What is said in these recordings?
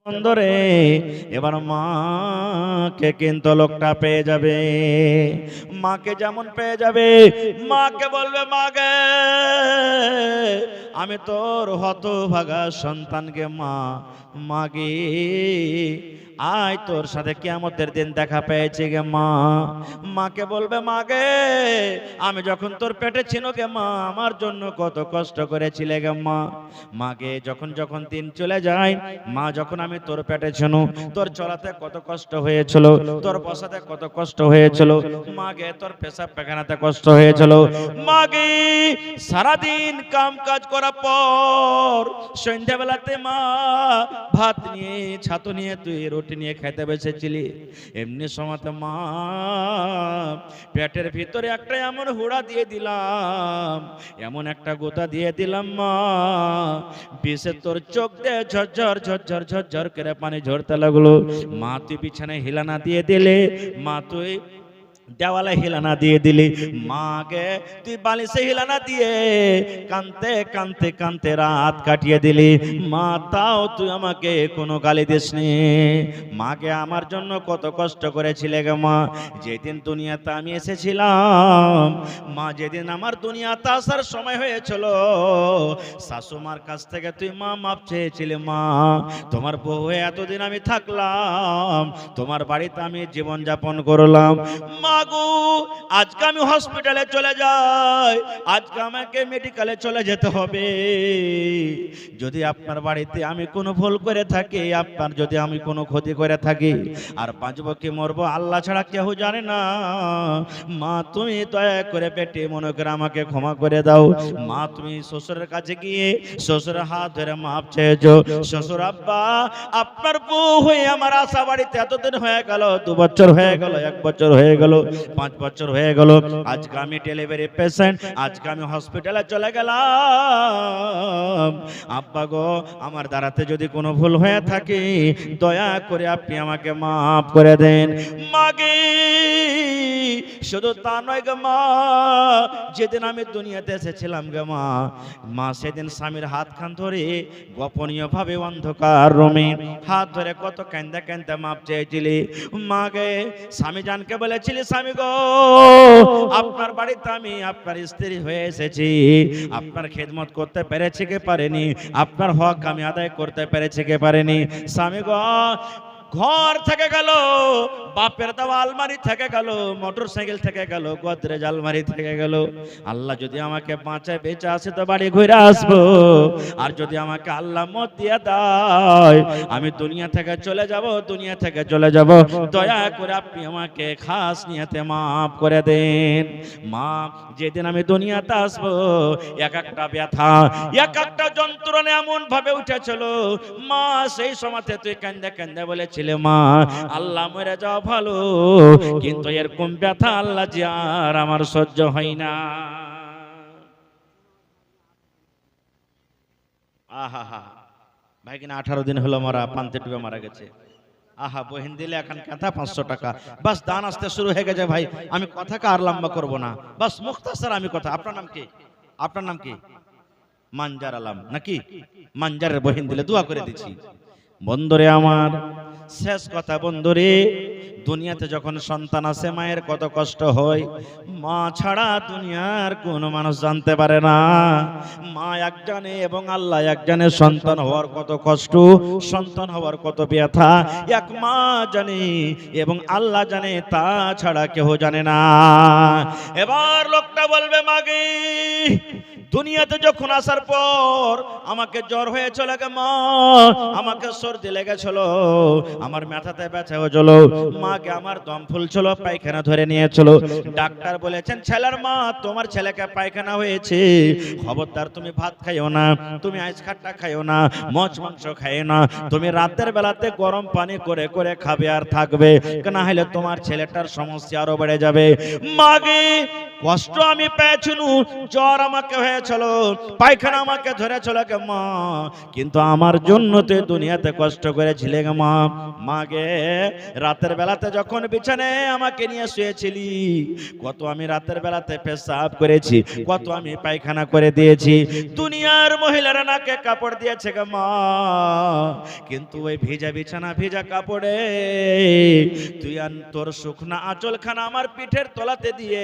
বন্ধরে এবার মাকে কিন্তু লোকটা পেয়ে যাবে। মাকে যেমন পেয়ে যাবে, মাকে বলবে, মাগে আমি তোর হতভাগা সন্তানকে মা মাগে আয় তোর সাথে কিয়ামতের দিন দেখা পেয়েছি গে মা। মাকে বলবে, মাগে আমি যখন তোর পেটে ছিল গে মা, আমার জন্য কত কষ্ট করেছিলে গে মা। মাকে যখন যখন দিন চলে যায়, মা যখন আমি তোর পেটে ছিল, তোর চলাতে কত কষ্ট হয়েছিল, তোর বসাতে কত কষ্ট হয়েছিল, মাগে তোর পেশাব পায়খানাতে কষ্ট হয়েছিল, মাগে সারাদিন কাম কাজ করার পর সন্ধ্যাবেলাতে মা ভাত নিয়ে ছাতু নিয়ে তুই রুটি নিয়ে খেতে বসেছিলি, এমনি সময়তে মা পেটের ভিতরে একটা এমন হুড়া দিয়ে দিলাম, এমন একটা গোতা দিয়ে দিলাম মা, বিষে তোর চোখ দিয়ে ঝরঝর ঝরঝর ঝরঝর করে পানি ঝরতে লাগলো। মা তুই বিছানায় হিলানা দিয়ে দিলে, মা তুই দেওয়ালে হিলানা দিয়ে দিলি, মাকে তুই বালিশে হিলানা দিয়ে কানতে কানতে কানতে রাত কাটিয়ে দিলি, মা তাও তুই আমাকে কোনো গালি দিসনি। মাকে আমার জন্য কত কষ্ট করেছিলে গে মা। যেদিন দুনিয়াতে আমি এসেছিলাম মা, যেদিন আমার দুনিয়াতে আসার সময় হয়েছিল, শাশুমার কাছ থেকে তুই মা মাপ চেয়েছিলে। মা তোমার বউ হয়ে এতদিন আমি থাকলাম, তোমার বাড়িতে আমি জীবন যাপন করলাম, মা গো আজকে আমি হসপিটালে চলে যাই, আজকে আমাকে মেডিকেলে চলে যেতে হবে। যদি আপনার বাড়িতে আমি কোনো ভুল করে থাকি, আপনার যদি আমি কোনো ক্ষতি করে থাকি, আর বাঁচবো কি মরবো আল্লাহ ছাড়া কেউ জানে না। মা তুমি দয়া করে বেটি মনে করে আমাকে ক্ষমা করে দাও। মা তুমি শ্বশুরের কাছে গিয়ে শ্বশুরের হাত ধরে মাপ চেয়েছো। শ্বশুর আব্বা আপনার বউ হয়ে আমার আশা বাড়িতে এতদিন হয়ে গেল, 2 বছর হয়ে গেল, 1 বছর হয়ে গেল, 5 বছর হয়ে গেল, আজকে আমি ডেলিভারি পেশেন্ট, আজকে আমি হসপিটালে চলে গেলাম। আব্বা গো আমার দ্বারাতে যদি কোনো ভুল হয়ে থাকে দয়া করে আপনি আমাকে মাফ করে দেন। মাগে শুধু তা নয় গো মা, যেদিন আমি দুনিয়াতে এসেছিলাম গো মা, মা সেদিন স্বামীর হাত খান ধরে গোপনীয় ভাবে অন্ধকার রুমে হাত ধরে কত কান্দা কান্দা মাপ চেয়েছিলি। মাগে স্বামী জানকে বলেছিলি, স্বামী গো আপনার বাড়িতে আমি আপনার স্ত্রী হয়ে এসেছি, আপনার খেদমত করতে পেরেছি কে পারেনি, আপনার হক আমি আদায় করতে পেরেছি কে পারেনি। স্বামী গো ঘর থেকে গেল, বাপের দেওয়া আলমারি থেকে গেল, মোটর সাইকেল থেকে গেল, গোদরেজ আলমারি থেকে গেল, আল্লাহ যদি আমাকে বাঁচায় বেঁচে আসে তো বাড়ি ঘুরে আসবো, আর যদি আমাকে আল্লাহ মত দিয়ে দেয় আমি দুনিয়া থেকে চলে যাব, দুনিয়া থেকে চলে যাব, দয়া করে আপনি আমাকে খাস নিয়তে মাফ করে দেন। মা যেদিন আমি দুনিয়াতে আসবো এক একটা ব্যথা এক একটা যন্ত্রণা এমন ভাবে উঠেছিল, মা সেই সময়তে তুই কান্দে কান্দে বলেছিস, মা আল্লাহ মরে যাওয়া ভালো, কিন্তু এরকম ব্যথা আল্লাহ যে আর আমার সহ্য হয় না। আহা হা ভাই কিনা 18 দিন হলো মারা, পান্তে ডুবে মারা গেছে। আহা বহিন দিলে এখন কথা 500 টাকা, বাস দান আসতে শুরু হয়ে গেছে। ভাই আমি কথাকে আর লম্বা করব না, বাস মুখতাসার আমি কথা। আপনার নাম কি? আপনার নাম কি? মানজার আলম নাকি? মানজারের বহিন দিলে দোয়া করে দিচ্ছি। বন্ধুরে আমার শেষ কথা, বন্ধুরে দুনিয়াতে যখন সন্তান আসে মায়ের কত কষ্ট হয়, মা ছাড়া দুনিয়ার কোন মানুষ জানতে পারে না। মা একজনে এবং আল্লাহ একজনে, সন্তান হওয়ার কত কষ্ট, সন্তান হওয়ার কত ব্যথা এক মা জানে এবং আল্লাহ জানে, তা ছাড়া কেউ জানে না। এবার লোকটা বলবে, মাগে দুনিয়াতে যখন আসার পর আমাকে জ্বর হয়ে চলে গে মা, আমাকে সর্দি লেগেছিল, আমার মাথাতে ব্যথা হয়েছিল, মাকে আমার দম ফুলছিল, পায়খানা ধরে নিয়েছিল, ডাক্তার বলেছেন ছেলের মা তোমার ছেলেকে পায়খানা হয়েছে, খবরদার তুমি ভাত খাইও না, তুমি আইস খাট্টা খাইও না, মাছ মাংস খাইও না, তুমি রাতের বেলাতে গরম পানি করে করে খাবে আর থাকবে, না হলে তোমার ছেলেটার সমস্যা আরো বেড়ে যাবে। মাগে কষ্ট আমি পেয়েছিনু, জ্বর আমাকে হয়ে চলো, পায়খানা আমাকে ধরে চলো গে মা, কিন্তু আমার জন্য তুই দুনিয়াতে কষ্ট করেছিলে গে মা। মাগে রাতের বেলাতে যখন বিছানায় আমাকে নিয়ে শুয়েছিলি, কত আমি রাতের বেলাতে পেশাব করেছি, কত আমি পায়খানা করে দিয়েছি, দুনিয়ার মহিলারা নাকে কাপড় দিয়েছে গে মা, কিন্তু ওই ভিজা বিছানা ভিজা কাপড়ে তুই আর তোর শুকনা আঁচলখানা আমার পিঠের তলাতে দিয়ে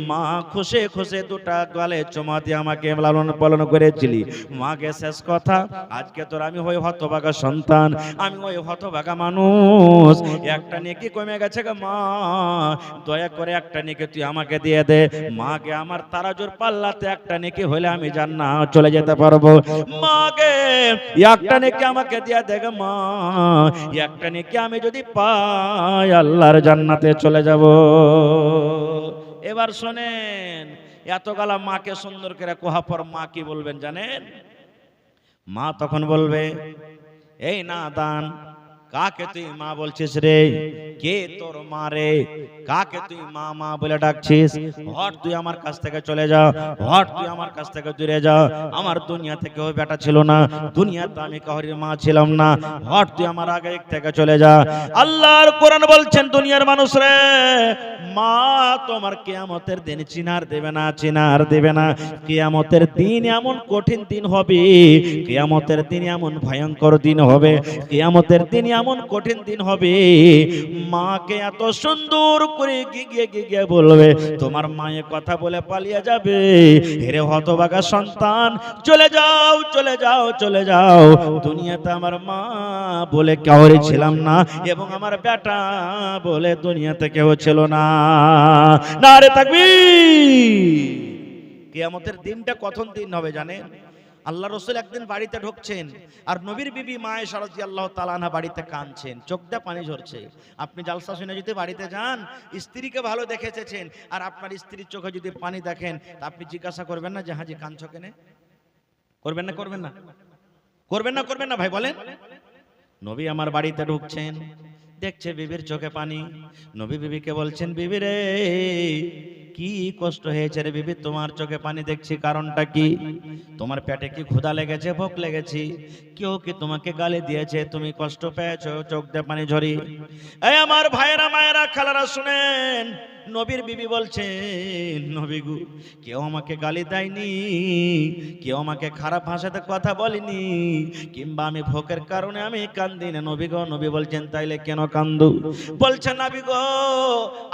মা খুশে খুশে দুটা গালে চুমা দিয়ে আমাকে লালন পালন করেছিলি। মাকে শেষ কথা, আজকে তোর আমি হই হতভাগা সন্তান, আমি ওই হতভাগা মানুষ, একটা নেকি কমে গেছে গে মা, দয়া করে একটা নেকি তুই আমাকে দিয়ে দে। মাকে আমার তারাজুর পাল্লাতে একটা নেকি হলে আমি জান্নাত চলে যেতে পারবো। মাকে একটা নেকি আমাকে দিয়ে দে গে মা, একটা নেকি আমি যদি পাই আল্লাহর জান্নাতে চলে যাব। এবার শোনেন, এত গালা মাকে সুন্দর করে কোহা পর মা কি বলবেন জানেন? মা তখন বলবে, এই না দান, কাকে তুই মা বলছিস রে? কে তোর মা রে? কাকে তুই মা মা বলে ডাকছিস? হট তুই আমার কাছ থেকে চলে যা, হট তুই আমার কাছ থেকে দূরে যা, আমার দুনিয়া থেকে ওই বেটা ছিল না, দুনিয়াতে আমি কাউরির মা ছিলাম না, হট তুই আমার আগে থেকে চলে যা। আল্লাহর কোরআন বলছেন, দুনিয়ার মানুষ রে, মা তোমার কিয়ামতের দিন চিনার দেবে না, চিনার দেবে না। কিয়ামতের দিন এমন কঠিন দিন হবে, কিয়ামতের দিন এমন ভয়ঙ্কর দিন হবে, কিয়ামতের দিন এমন কঠিন দিন হবে, মাকে এত সুন্দর করে গিয়ে গিয়ে বলবে, তোমার মায়ের কথা বলে পালিয়ে যাবে, হেরে হতভাগা সন্তান, চলে যাও চলে যাও চলে যাও, দুনিয়াতে আমার মা বলে কাউরে ছিলাম না, এবং আমার বেটা বলে দুনিয়াতে কেউ ছিল না। নারে তাকবীর। কিয়ামতের দিনটা কখন দিন হবে জানেন? আল্লাহ রাসূল একদিন বাড়িতে ঢুকছেন, আর নবীর বিবি মা আয়েশা রাদিয়াল্লাহু তাআলা আনহা বাড়িতে কাঁদছেন, চোখ দিয়ে পানি ঝরছে। আপনি জালসা শুনে যদি বাড়িতে যান, স্ত্রীকে ভালো দেখে এসেছেন, আর আপনার স্ত্রীর চোখে যদি পানি দেখেন, তা আপনি জিজ্ঞাসা করবেন না যে হাজি কাঁদছো কেন? করবেন না করবেন না করবেন না করবেন না ভাই বলেন? নবী আমার বাড়িতে ঢুকছেন, দেখছে বিবির চোখে পানি, নবী বিবিকে বলছেন, বিবি রে কি কষ্ট হয়েছে রে বিবি, তোমার চোখে পানি দেখছি, কারণটা কি? তোমার পেটে কি ক্ষুধা লেগেছে, ভোক লেগেছে? কেউ কি তোমাকে গালি দিয়েছে, তুমি কষ্ট পেয়েছো, চোখ দিয়ে পানি ঝরি? এই আমার ভাইয়েরা মায়েরা খালারা শুনেন, নবীর বিবি বলছেন, নবী গো, কেউ আমাকে গালি দেয়নি, কেউ আমাকে খারাপ ভাষাতে কথা বলেনি, কিংবা আমি ভোকের কারণে আমি কান্দি না নবী গো। নবী বলছেন, তাইলে কেন কান্দু? বলছেন, নবী গো,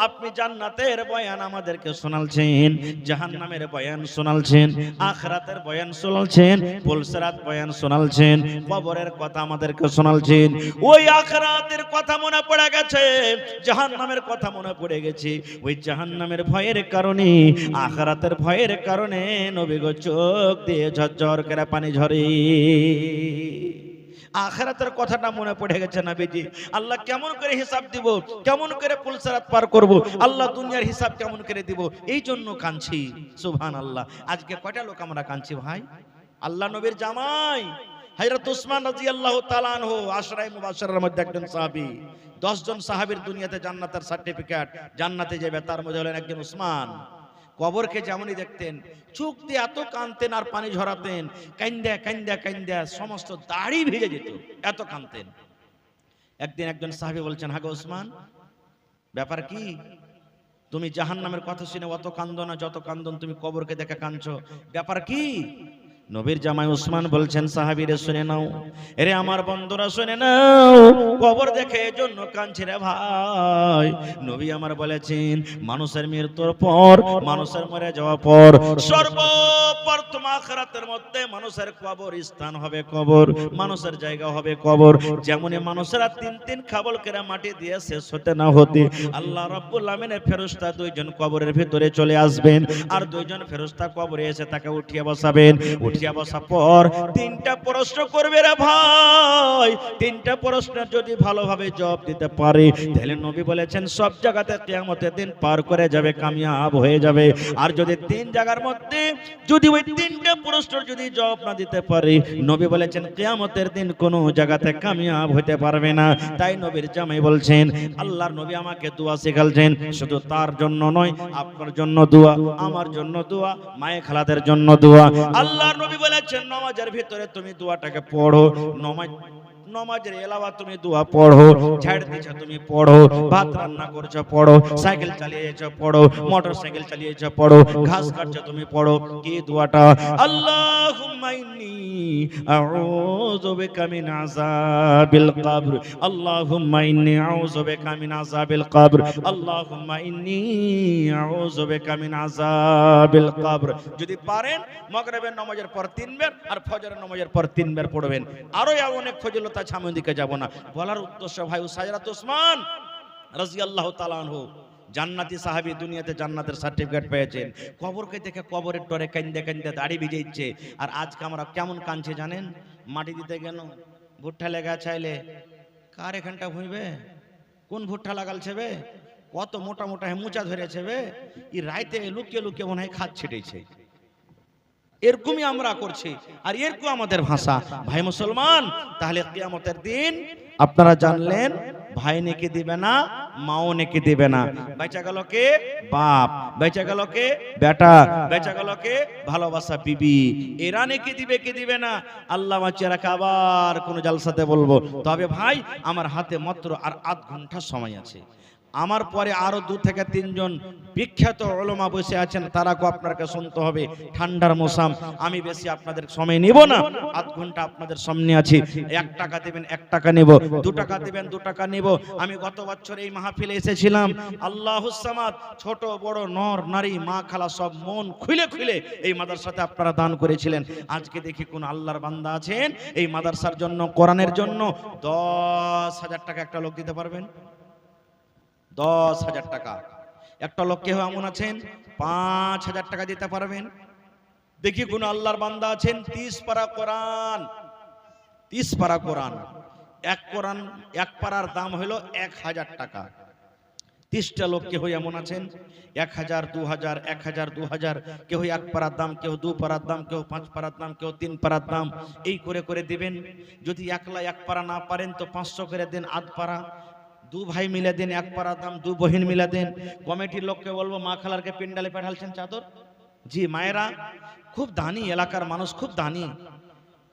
আপনি জান্নাতের বয়ান আমাদেরকে শোনালছেন, জাহান্নামের বয়ান শোনালছেন, আখিরাতের বয়ান শোনালছেন, পুলসিরাত বয়ান শোনালছেন, কবরের কথা আমাদেরকে শোনালছেন। ওই আখিরাতের কথা মনে পড়ে গেছে, জাহান্নামের কথা মনে পড়ে গেছে, ওই জাহান্নামের ভয়ের কারণে, আখিরাতের ভয়ের কারণে নবী গো চোখ দিয়ে ঝরঝর করে পানি ঝরে। আখিরাতের কথাটা মনে পড়ে গেছে নবীজি। আল্লাহ কেমন করে হিসাব দিব, কেমন করে পুলসিরাত পার করব, আল্লাহ দুনিয়ার হিসাব কেমন করে দিব, এই জন্য কাঁদছি। সুবহানাল্লাহ। আজকে কয়টা লোক আমরা কাঁদছি ভাই? আল্লাহ নবীর জামাই হযরত উসমান রাদিয়াল্লাহু তাআলা আনহু আশরায়ে মুবাশশিরের মধ্যে একজন সাহাবী, 10 জন সাহাবীর দুনিয়াতে জান্নাতের সার্টিফিকেট, জান্নাতে যাবে, তার মধ্যে হলেন একজন উসমান। কবরকে যেমনই দেখতেন, চোখ দিয়ে এত কাঁদতেন আর পানি ঝরাতেন, কান্দা কান্দা কান্দা সমস্ত দাড়ি ভিজে যেত, এত কাঁদতেন। একদিন একজন সাহাবী বলছেন, হাগো উসমান, ব্যাপার কি? তুমি জাহান্নামের কথা শুনে অত কান্দো না যত কান্দন তুমি কবরকে দেখে কাঁদছো, ব্যাপার কি? নবীর জামাই উসমান বলছেন, সাহাবীরা শুনে নাও, এরে আমার বন্ধুরা শুনে নাও, কবর দেখে এজন্য কাঁদছি রে ভাই। নবী আমার বলেছেন, মানুষের মৃত্যুর পর, মানুষের মরে যাওয়ার পর সর্বপ্রথম আখিরাতের মধ্যে মানুষের কবর স্থান হবে, কবর মানুষের জায়গা হবে কবর। যেমনই মানুষেরা তিন খাবল করে মাটি দিয়ে শেষ হতে না হতে আল্লাহ রাব্বুল আমিনের ফেরেশতা 2 জন কবরের ভিতরে চলে আসবেন, আর 2 জন ফেরেশতা কবরে এসে তাকে উঠিয়ে বসাবেন। উঠিয়া বসা পর তিনটা প্রশ্ন করবে রে ভাই। তিনটা প্রশ্নের যদি ভালোভাবে জবাব দিতে পারে তাহলে নবী বলেছেন সব জায়গাতে কিয়ামতের দিন পার করে যাবে, কামিয়াব হয়ে যাবে। আর যদি তিন জায়গার মধ্যে যদি ওই তিনটা প্রশ্নের যদি জবাব না দিতে পারে নবী বলেছেন কিয়ামতের দিন কোনো জায়গাতে কামিয়াব হতে পারবে না। তাই নবীর জামাই বলছেন আল্লাহর নবী আমাকে দোয়া শেখালছেন, শুধু তার জন্য নয়, আপনার জন্য দোয়া, আমার জন্য দোয়া, মায়ে খালাদের জন্য দোয়া। আল্লাহর নবী বলেছেন নামাজের ভিতরে তুমি দোয়াটাকে পড়ো, নমাজের এলাওয়া তুমি দোয়া পড়ো, ঝাড় দিছো তুমি পড়ো, ভাত রান্না করছো পড়ো, সাইকেল চালিয়েছো পড়ো, মোটরসাইকেল চালিয়েছো পড়ো, ঘাস কাটছো তুমি পড়ো। কি দোয়াটা? আল্লাহুম্মা ইন্নী আউযু বিকা মিন আযাবিল কবর, আল্লাহুম্মা ইন্নী আউযু বিকা মিন আযাবিল কবর, আল্লাহুম্মা ইন্নী আউযু বিকা মিন আযাবিল কবর। যদি পারেন মাগরিবের নামাজের পর 3 বার আর ফজরের নামাজের পর 3 বার পড়বেন। আরো অনেক ফজিলত আছে, আমি ওদিকে যাব না। বলার উদ্দেশ্য ভাই সাজরাত ওসমান রাদিয়াল্লাহু তাআলা আনহু জান্নাতি সাহাবী, দুনিয়াতে জান্নাতের সার্টিফিকেট পেয়েছেন। কবরকে দেখে কবরের ডরে কান্দে কান্দে দাড়ি ভিজেইছে। আর আজকে আমরা কেমন কাঁদছি জানেন? মাটি দিতে গেল ভুট্টা লেগা চাইলে কার এখানটা ভুঁইবে, কোন ভুট্টা লাগালছে বে, কত মোটা মোটা মুচা ধরেছে বে, এই রাইতে লুকিয়ে লুকিয়ে মনে হয় খাদ ছিটেছে। এরকমই আমরা করছি, আর এরকম আমাদের ভাষা। ভাই মুসলমান, তাহলে কিয়ামতের দিন আপনারা জানলেন ভাই নেকি দিবে না, মাও নেকি দিবে না। বেঁচে গেল কে? বাপ। বেঁচে গেল কে? বেটা। বেঁচে গেল কে? ভালোবাসা বিবি। এরা নেকি দিবে কি দিবে না আল্লাহ বাঁচিয়ে রাখে, আবার কোন জালসাতে বলবো। তবে ভাই আমার হাতে মাত্র আর আধ ঘন্টা সময় আছে। আমার পরে আরো 2 থেকে 3 জন বিখ্যাত উলামা বসে আছেন, তারাকে আপনাকে শুনতে হবে। ঠান্ডার মৌসুম, আমি বেশি আপনাদের সময় নিব না, আধ ঘন্টা আপনাদের সামনে আছি। 1 টাকা দেবেন 1 টাকা নেব, 2 টাকা দেবেন 2 টাকা নেব। আমি গত বছর এই মাহফিলে এসেছিলাম। আল্লাহুস সামাদ, ছোট বড় নর নারী মা খালা সব মন খুলে খুলে এই মাদ্রাসাতে আপনারা দান করেছিলেন। আজকে দেখি কোন আল্লাহর বান্দা আছেন এই মাদ্রাসার জন্য, কোরআনের জন্য 10,000 টাকা একটা লোক দিতে পারবেন? 10,000 টাকা একটা লোক কেউ এমন আছেন 5,000 টাকা দিতে পারবেন? দেখি কোন আল্লাহর বান্দা আছেন 30 পারা কোরআন, 30 পারা কোরআন, এক পারার দাম হলো 1,000 টাকা। 30টা লোক কেউ এমন আছেন 1,000 2,000 1,000 2,000, কেউ 1 পারার দাম, কেউ 2 পারার দাম, কেউ 5 পারার দাম, কেউ 3 পারার দাম, এই করে করে দিবেন। যদি একলা 1 পারা না পারেন তো 500 করে দেন, আধ পারা। 2 ভাই মিলে দেন 1 পারা দাম, 2 বহিন মিলে দেন। কমিটির লোককে বলবো মা খালারকে পিন্ডালে পাঠালছেন চাদর। জি মায়েরা খুব দানি, এলাকার মানুষ খুব দানি।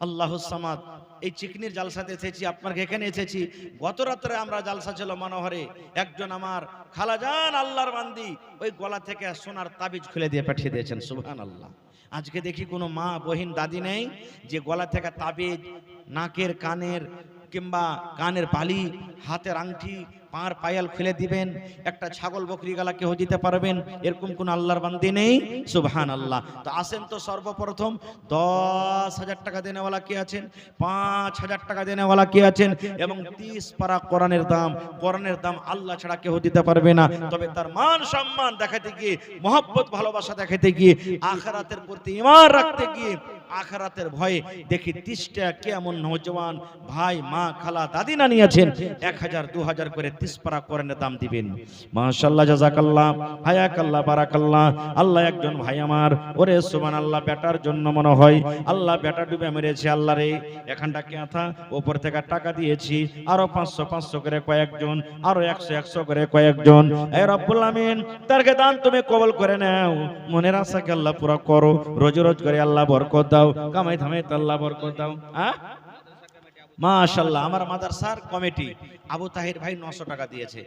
আল্লাহুস সামাদ, এই চিকনির জালসাতে এসেছি, আপনার এখানে এসেছি। গত রাত্রে আমরা জালসা ছিল মনোহরে, একজন আমার খালাজান আল্লাহর বান্দি ওই গলা থেকে সোনার তাবিজ খুলে দিয়ে পাঠিয়ে দিয়েছেন। সুবহানাল্লাহ। আজকে দেখি কোনো মা বহিন দাদি নেই যে গলা থেকে তাবিজ, নাকের কানের কিংবা কানের বালি, হাতের আংটি, পাঁর পায়াল খুলে দিবেন। একটা ছাগল বকরি গালা কেউ দিতে পারবেন? এরকম কোন আল্লাহর বান্দি নেই? সুবহানাল্লাহ। তো আসেন তো সর্বপ্রথম 10,000 টাকা দেনেওয়ালা কে আছেন, 5,000 টাকা দেনেওয়ালা কে আছেন, এবং 30 পারা কোরআনের দাম আল্লাহ ছাড়া কেউ দিতে পারবে না। তবে তার মান সম্মান দেখাতে গিয়ে, মহব্বত ভালোবাসা দেখাতে গিয়ে, আখিরাতের প্রতি ঈমান রাখতে গিয়ে, আখিরাতের ভয়ে দেখি 30টা কেমন নওজওয়ান ভাই মা খালা দাদি নানি আছেন 1,000 2,000 করে 30 পারা কোরআনের দাম দিবেন। মাশাআল্লাহ, জাযাকাল্লাহ, হায়াকাল্লাহ, বারাকাল্লাহ। আল্লাহ একজন ভাই আমার, ওরে সুবহানাল্লাহ, বেটার জন্য মনে হয় আল্লাহ বেটা ডুবে মেরেছে। আল্লাহ রে, এখানটা কেথা উপর থেকে টাকা দিয়েছি, আরো 500 করে কয়েকজন, আরো 100 করে কয়েকজন। এ রব্বুল আমিন, তারকে দান তুমি কবুল করে নাও, মনের আশাকে আল্লাহ পুরো করো, রোজ রোজ করে আল্লাহ বরকত দাও, কামাই ধামাই আল্লাহ বরকত দাও। মাশাআল্লাহ, আমার মাদ্রাসার কমিটি আবু তাহির ভাই 900 টাকা দিয়েছে।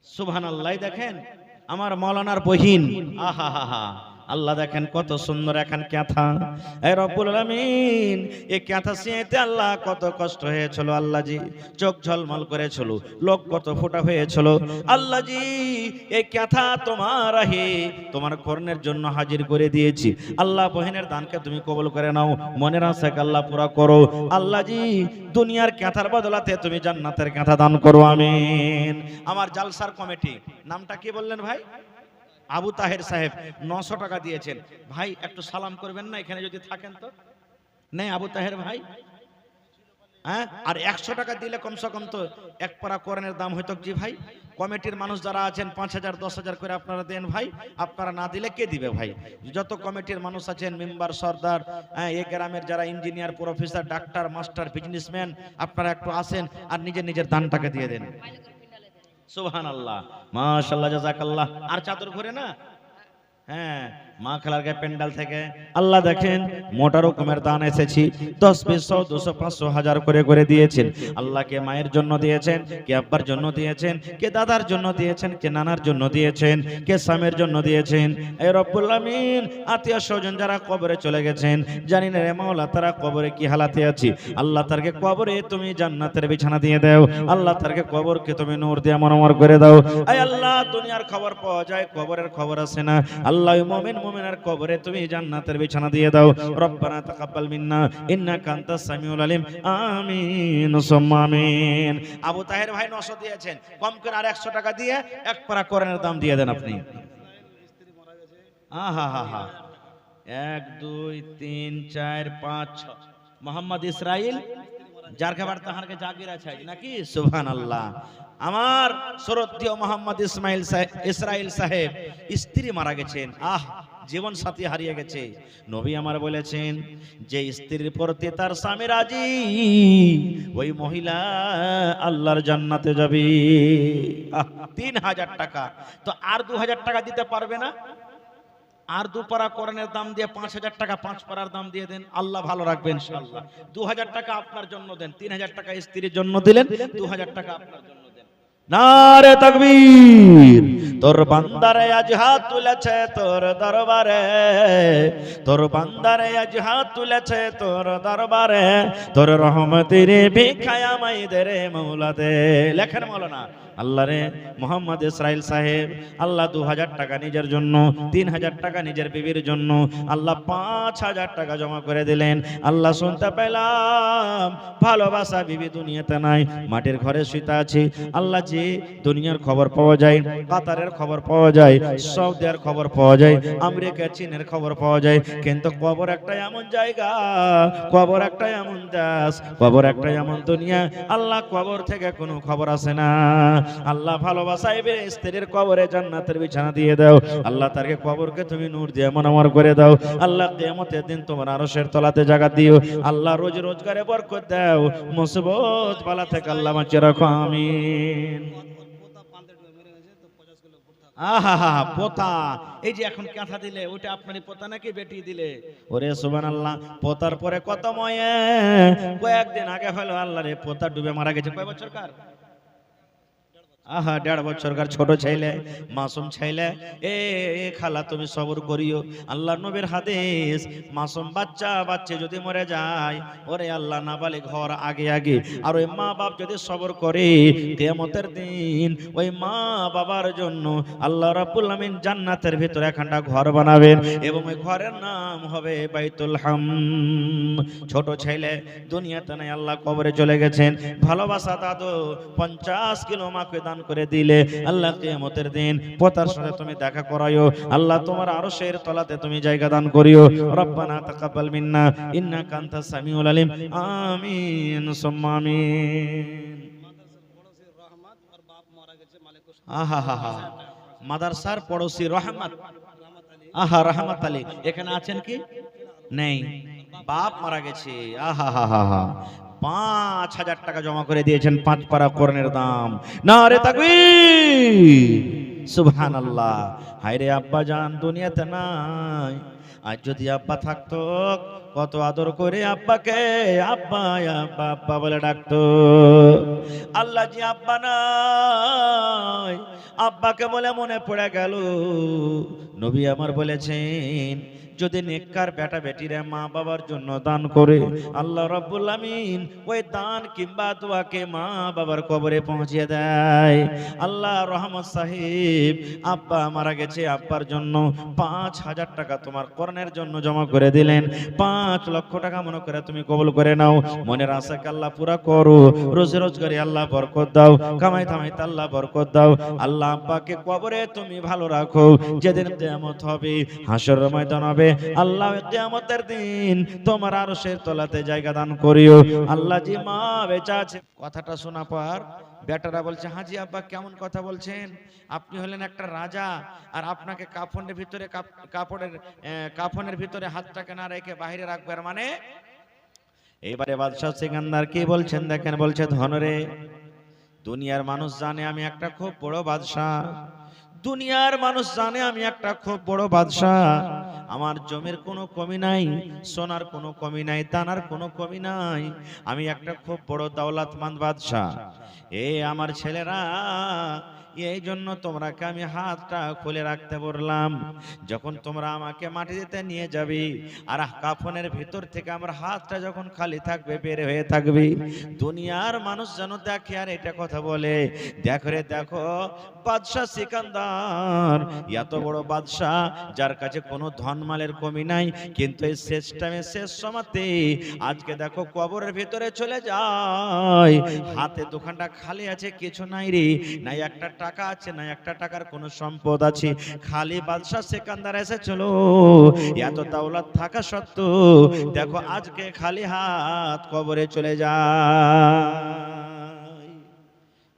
সুবহানাল্লাহ। দেখেন আমার মাওলানার বহিন, আহা হা হা, আল্লাহ দেখেন কত সুন্দর এখন ক্যাথা। এ রব্বুল আলামিন, এই ক্যাথা সিঁতে আল্লাহ কত কষ্ট হয়েছিল আল্লাহ জি, চোখ ঝলমল করেছিল, লোক কত ফোটা হয়েছিল আল্লাহ জি। এই ক্যাথা তোমার তোমার কর্ণের জন্য হাজির করে দিয়েছি আল্লাহ। বহিনের দানকে তুমি কবুল করে নাও, মনের আশাকে আল্লাহ পুরা করো আল্লাহ জি। দুনিয়ার ক্যাথার বদলাতে তুমি জান্নাতের ক্যাথা দান করো, আমিন। আমার জালসার কমিটি নামটা কি বললেন ভাই? আবু তাহের সাহেব 900 টাকা দিয়েছেন। ভাই একটু সালাম করবেন না এখানে যদি থাকেন তো? নেই আবু তাহের ভাই? হ্যাঁ, আর 100 টাকা দিলে কমসে কম তো এক পারা কোরআনের দাম হইতো। জি ভাই, কমিটির মানুষ যারা আছেন 5000 10,000 করে আপনারা দেন ভাই। আপনারা না দিলে কে দিবে ভাই? যত কমিটির মানুষ আছেন, মেম্বার সর্দার, এই গ্রামের যারা engineer professor doctor master businessman, আপনারা একটু আসেন আর নিজের নিজের দানটাকে দিয়ে দেন। সুবহানাল্লাহ, মাশাআল্লাহ, জাযাকাল্লাহ। আর চাদর ঘুরে না? হ্যাঁ, মা খেলার প্যান্ডাল থেকে আল্লাহ দেখেন মোটা রকমের দান এসেছি। 10 20 100 200 500 1000 করে করে দিয়েছেন। আল্লাহকে মায়ের জন্য দিয়েছেন, কে আব্বার জন্য দিয়েছেন, কে দাদার জন্য দিয়েছেন, কে নানার জন্য দিয়েছেন, কে স্বামীর জন্য দিয়েছেন। এই রব্বুল আমিন, আত্মীয় স্বজন যারা কবরে চলে গেছেন, জানি না রে মাওলা তারা কবরে কি হালাতে আছে। আল্লাহ তারকে কবরে তুমি জান্নাতের বিছানা দিয়ে দাও। আল্লাহ তারকে কবরকে তুমি নূর দিয়ে মনোমর করে দাও। আয় আল্লাহ, দুনিয়ার খবর পাওয়া যায়, কবরের খবর আছে না। আল্লাহ মুমিন মুমিনার কবরে তুমি জান্নাতের বিছানা দিয়ে দাও। রব্বানা তাকাব্বাল মিন্না ইন্নাকা আনতাস সামিউল আলিম। আমিন সুম্মা আমিন। আবু তাহের ভাই 900 দিয়েছেন, কম করে আর 100 টাকা দিয়ে এক পারা কোরআনের দাম দিয়ে দেন আপনি। আহা হা হা, 1 2 3 4 5 6 মোহাম্মদ ইসরাইল যার খাবার তাহারকে জাগির আছে নাকি? সুবহানাল্লাহ। আমার শ্রদ্ধেয় মোহাম্মদ ইসরাইল সাহেব স্ত্রী মারা গেছেন। জীবন সাথী হারিয়ে গেছে। নবী আমার বলেছেন যে স্ত্রীর প্রতি তার স্বামী রাজি, ওই মহিলা আল্লাহর জান্নাতে যাবে। 3000 টাকা তো আর 2000 টাকা দিতে পারবে না? আর 2 পারা কোরআনের দাম দিয়ে 5000 টাকা 5 পারার দাম দিয়ে দেন, আল্লাহ ভালো রাখবেন ইনশাআল্লাহ। 2000 টাকা আপনার জন্য দেন, 3000 টাকা স্ত্রীর জন্য দিলেন, 2000 টাকা আপনার জন্য দেন। নারে তাকবীর। তোর বান্দারে আজ হাত তুলেছে তোর দরবারে, তোর বান্দারে আজ হাত তুলেছে তোর দরবারে, তোর রহমতের ভিক্ষায় আমায় দে রে মাওলা দে। লেখেন মাওলানা আল্লাহ রে মোহাম্মদ ইসরাইল সাহেব আল্লাহ 2000 টাকা নিজের জন্য, 3000 টাকা নিজের বিবির জন্য, আল্লাহ 5000 টাকা জমা করে দিলেন। আল্লাহ শুনতে পেলাম ভালোবাসা বিবি দুনিয়াতে নাই, মাটির ঘরে শুইতে আছে। আল্লাহ যে দুনিয়ার খবর পাওয়া যায়, কাতারের খবর পাওয়া যায়, সৌদির খবর পাওয়া যায়, আমেরিকা চীনের খবর পাওয়া যায়, কিন্তু কবর একটা এমন জায়গা, কবর একটা এমন দেশ, কবর একটা এমন দুনিয়া, আল্লাহ কবর থেকে কোনো খবর আসে না। আল্লাহ ভালোবাসাইবে স্ত্রীর কবরে জান্নাতের বিছানা দিয়ে দাও। আল্লাহ তারকে কবরকে তুমি নূর দিয়ে মনোমর করে দাও। আল্লাহ কিয়ামতের দিন তোমার আরশের তলাতে জায়গা দিও। আল্লাহ রোজ রোজগারে বরকত দাও, মুসিবত বালা থেকে আল্লাহ বাঁচিয়ে রাখো। আমিন। আহা পোতা, এই যে এখন কাঁথা দিলে ওটা আপনারই পোতা নাকি বেটি দিলে? ওরে সুবহানাল্লাহ, পোতার পরে কত ময়ে। কয়েকদিন আগে হলো আল্লাহ রে পোতা ডুবে মারা গেছে। কয় বছর কার? 1.5 বছরকার ছোট ছেলে, মাসুম ছেলে। এ খালা তুমি সবর করিও। আল্লাহ নবীর হাদিস, মাসুম বাচ্চা যদি মরে যায়, ওরে আল্লাহ নাবালিগ হওয়ার আগে আগে আর ওই মা বাপ যদি সবর করে, কিয়ামতের দিন ওই মা বাবার জন্য আল্লাহ রাব্বুল আমিন জান্নাতের ভিতরে একখানা ঘর বানাবেন এবং ওই ঘরের নাম হবে বাইতুল হাম। ছোট ছেলে দুনিয়াতে নাই, আল্লাহ কবরে চলে গেছেন। ভালোবাসা দাদু 50 কিলো মাকে দান করে দিলে, আল্লাহ কিয়ামতের দিন পোতার সাথে তুমি দেখা করাইও। আল্লাহ তোমার আরশের তলাতে তুমি জায়গা দান করিও। রব্বানা তাকাব্বাল মিন্না ইন্নাকা আনতাস সামিউল আলিম। আমিন সুম্মা আমিন। মাদ্রাসার পড়োশি রহমত, রহমত আলী এখানে আছেন কি? নেই, বাপ মারা গেছে। 5000 টাকা জমা করে দিয়েছেন 5 পারা কোরআনের দাম। নারে তাকবীর, সুবহানাল্লাহ। হায়রে আব্বা জান দুনিয়াতে নাই, আজ যদি আব্বা থাকতো কত আদর করে আব্বাকে আব্বা আব্বা আব্বা বলে ডাকতো। আল্লাহ জি আব্বা নাই, আব্বাকে বলে মনে পড়ে গেল। নবী আমার বলেছেন যদি নেককার বেটা বেটিরা মা বাবার জন্য দান করে, আল্লাহ রাব্বুল আমিন ওই দান কিংবা দোয়াকে মা বাবার কবরে পৌঁছে দেয়। আল্লাহ রহমত সাহেব আব্বা মারা গেছে, আব্বার জন্য 5,000 টাকা তোমার কোরআনের জন্য জমা করে দিলেন। 5 লক্ষ টাকা মনে করে তুমি কবুল করে নাও। মনের আশাকে আল্লাহ পুরা করো। রোজে রোজগারে আল্লাহ বরকত দাও, কামাই ধামাইতে আল্লাহ বরকত দাও। আল্লাহ আব্বাকে কবরে তুমি ভালো রাখো। যেদিন কিয়ামত হবে, হাসরের ময়দান হবে, আল্লাহ কিয়ামতের দিন তোমার আরশের তলাতে জায়গা দান করিও। আল্লাহ জি মা বেঁচে আছে। কথাটা শোনা পর বেটারা বলছে, হাজি আব্বা কেমন কথা বলছেন? আপনি হলেন একটা রাজা, আর আপনাকে কাফনের ভিতরে হাতটাকে না রেখে বাইরে রাখবার মানে? এবারে বাদশাহ সিকান্দার কি বলছেন দেখেন, বলছে ধনরে, দুনিয়ার মানুষ জানে আমি একটা খুব বড় বাদশাহ, দুনিয়ার মানুষ জানে আমি একটা খুব বড় বাদশাহ। আমার জমির কোনো কমি নাই, সোনার কোনো কমি নাই, দানার কোনো কমি নাই, আমি একটা খুব বড় দৌলতমন্দ বাদশাহ। আমার ছেলেরা, এই জন্য তোমরাকে আমি হাতটা খুলে রাখতে বললাম। যখন তোমরা আমাকে মাটি দিতে নিয়ে যাবে, আর কাফনের ভিতর থেকে আমার হাতটা যখন খালি থাকবে, বের হয়ে থাকবে, দুনিয়ার মানুষ যেন দেখে আর এটা কথা বলে, দেখো রে দেখো বাদশাহ সিকান্দার এত বড় বাদশাহ, যার কাছে কোনো ধনমালের কমি নাই, কিন্তু এই শেষ টাইমে, শেষ সময়তে আজকে দেখো কবরের ভিতরে চলে যায়, হাতে দোকানটা খালি আছে, কিছু নাই রে, নাই একটা টাকা আছে, না একটা টাকার কোনো সম্পদ আছে, খালি বাদশাহ সিকান্দার এসেছিল। এত দৌলত থাকা সত্ত্বেও দেখো আজকে খালি হাত কবরে চলে যায়।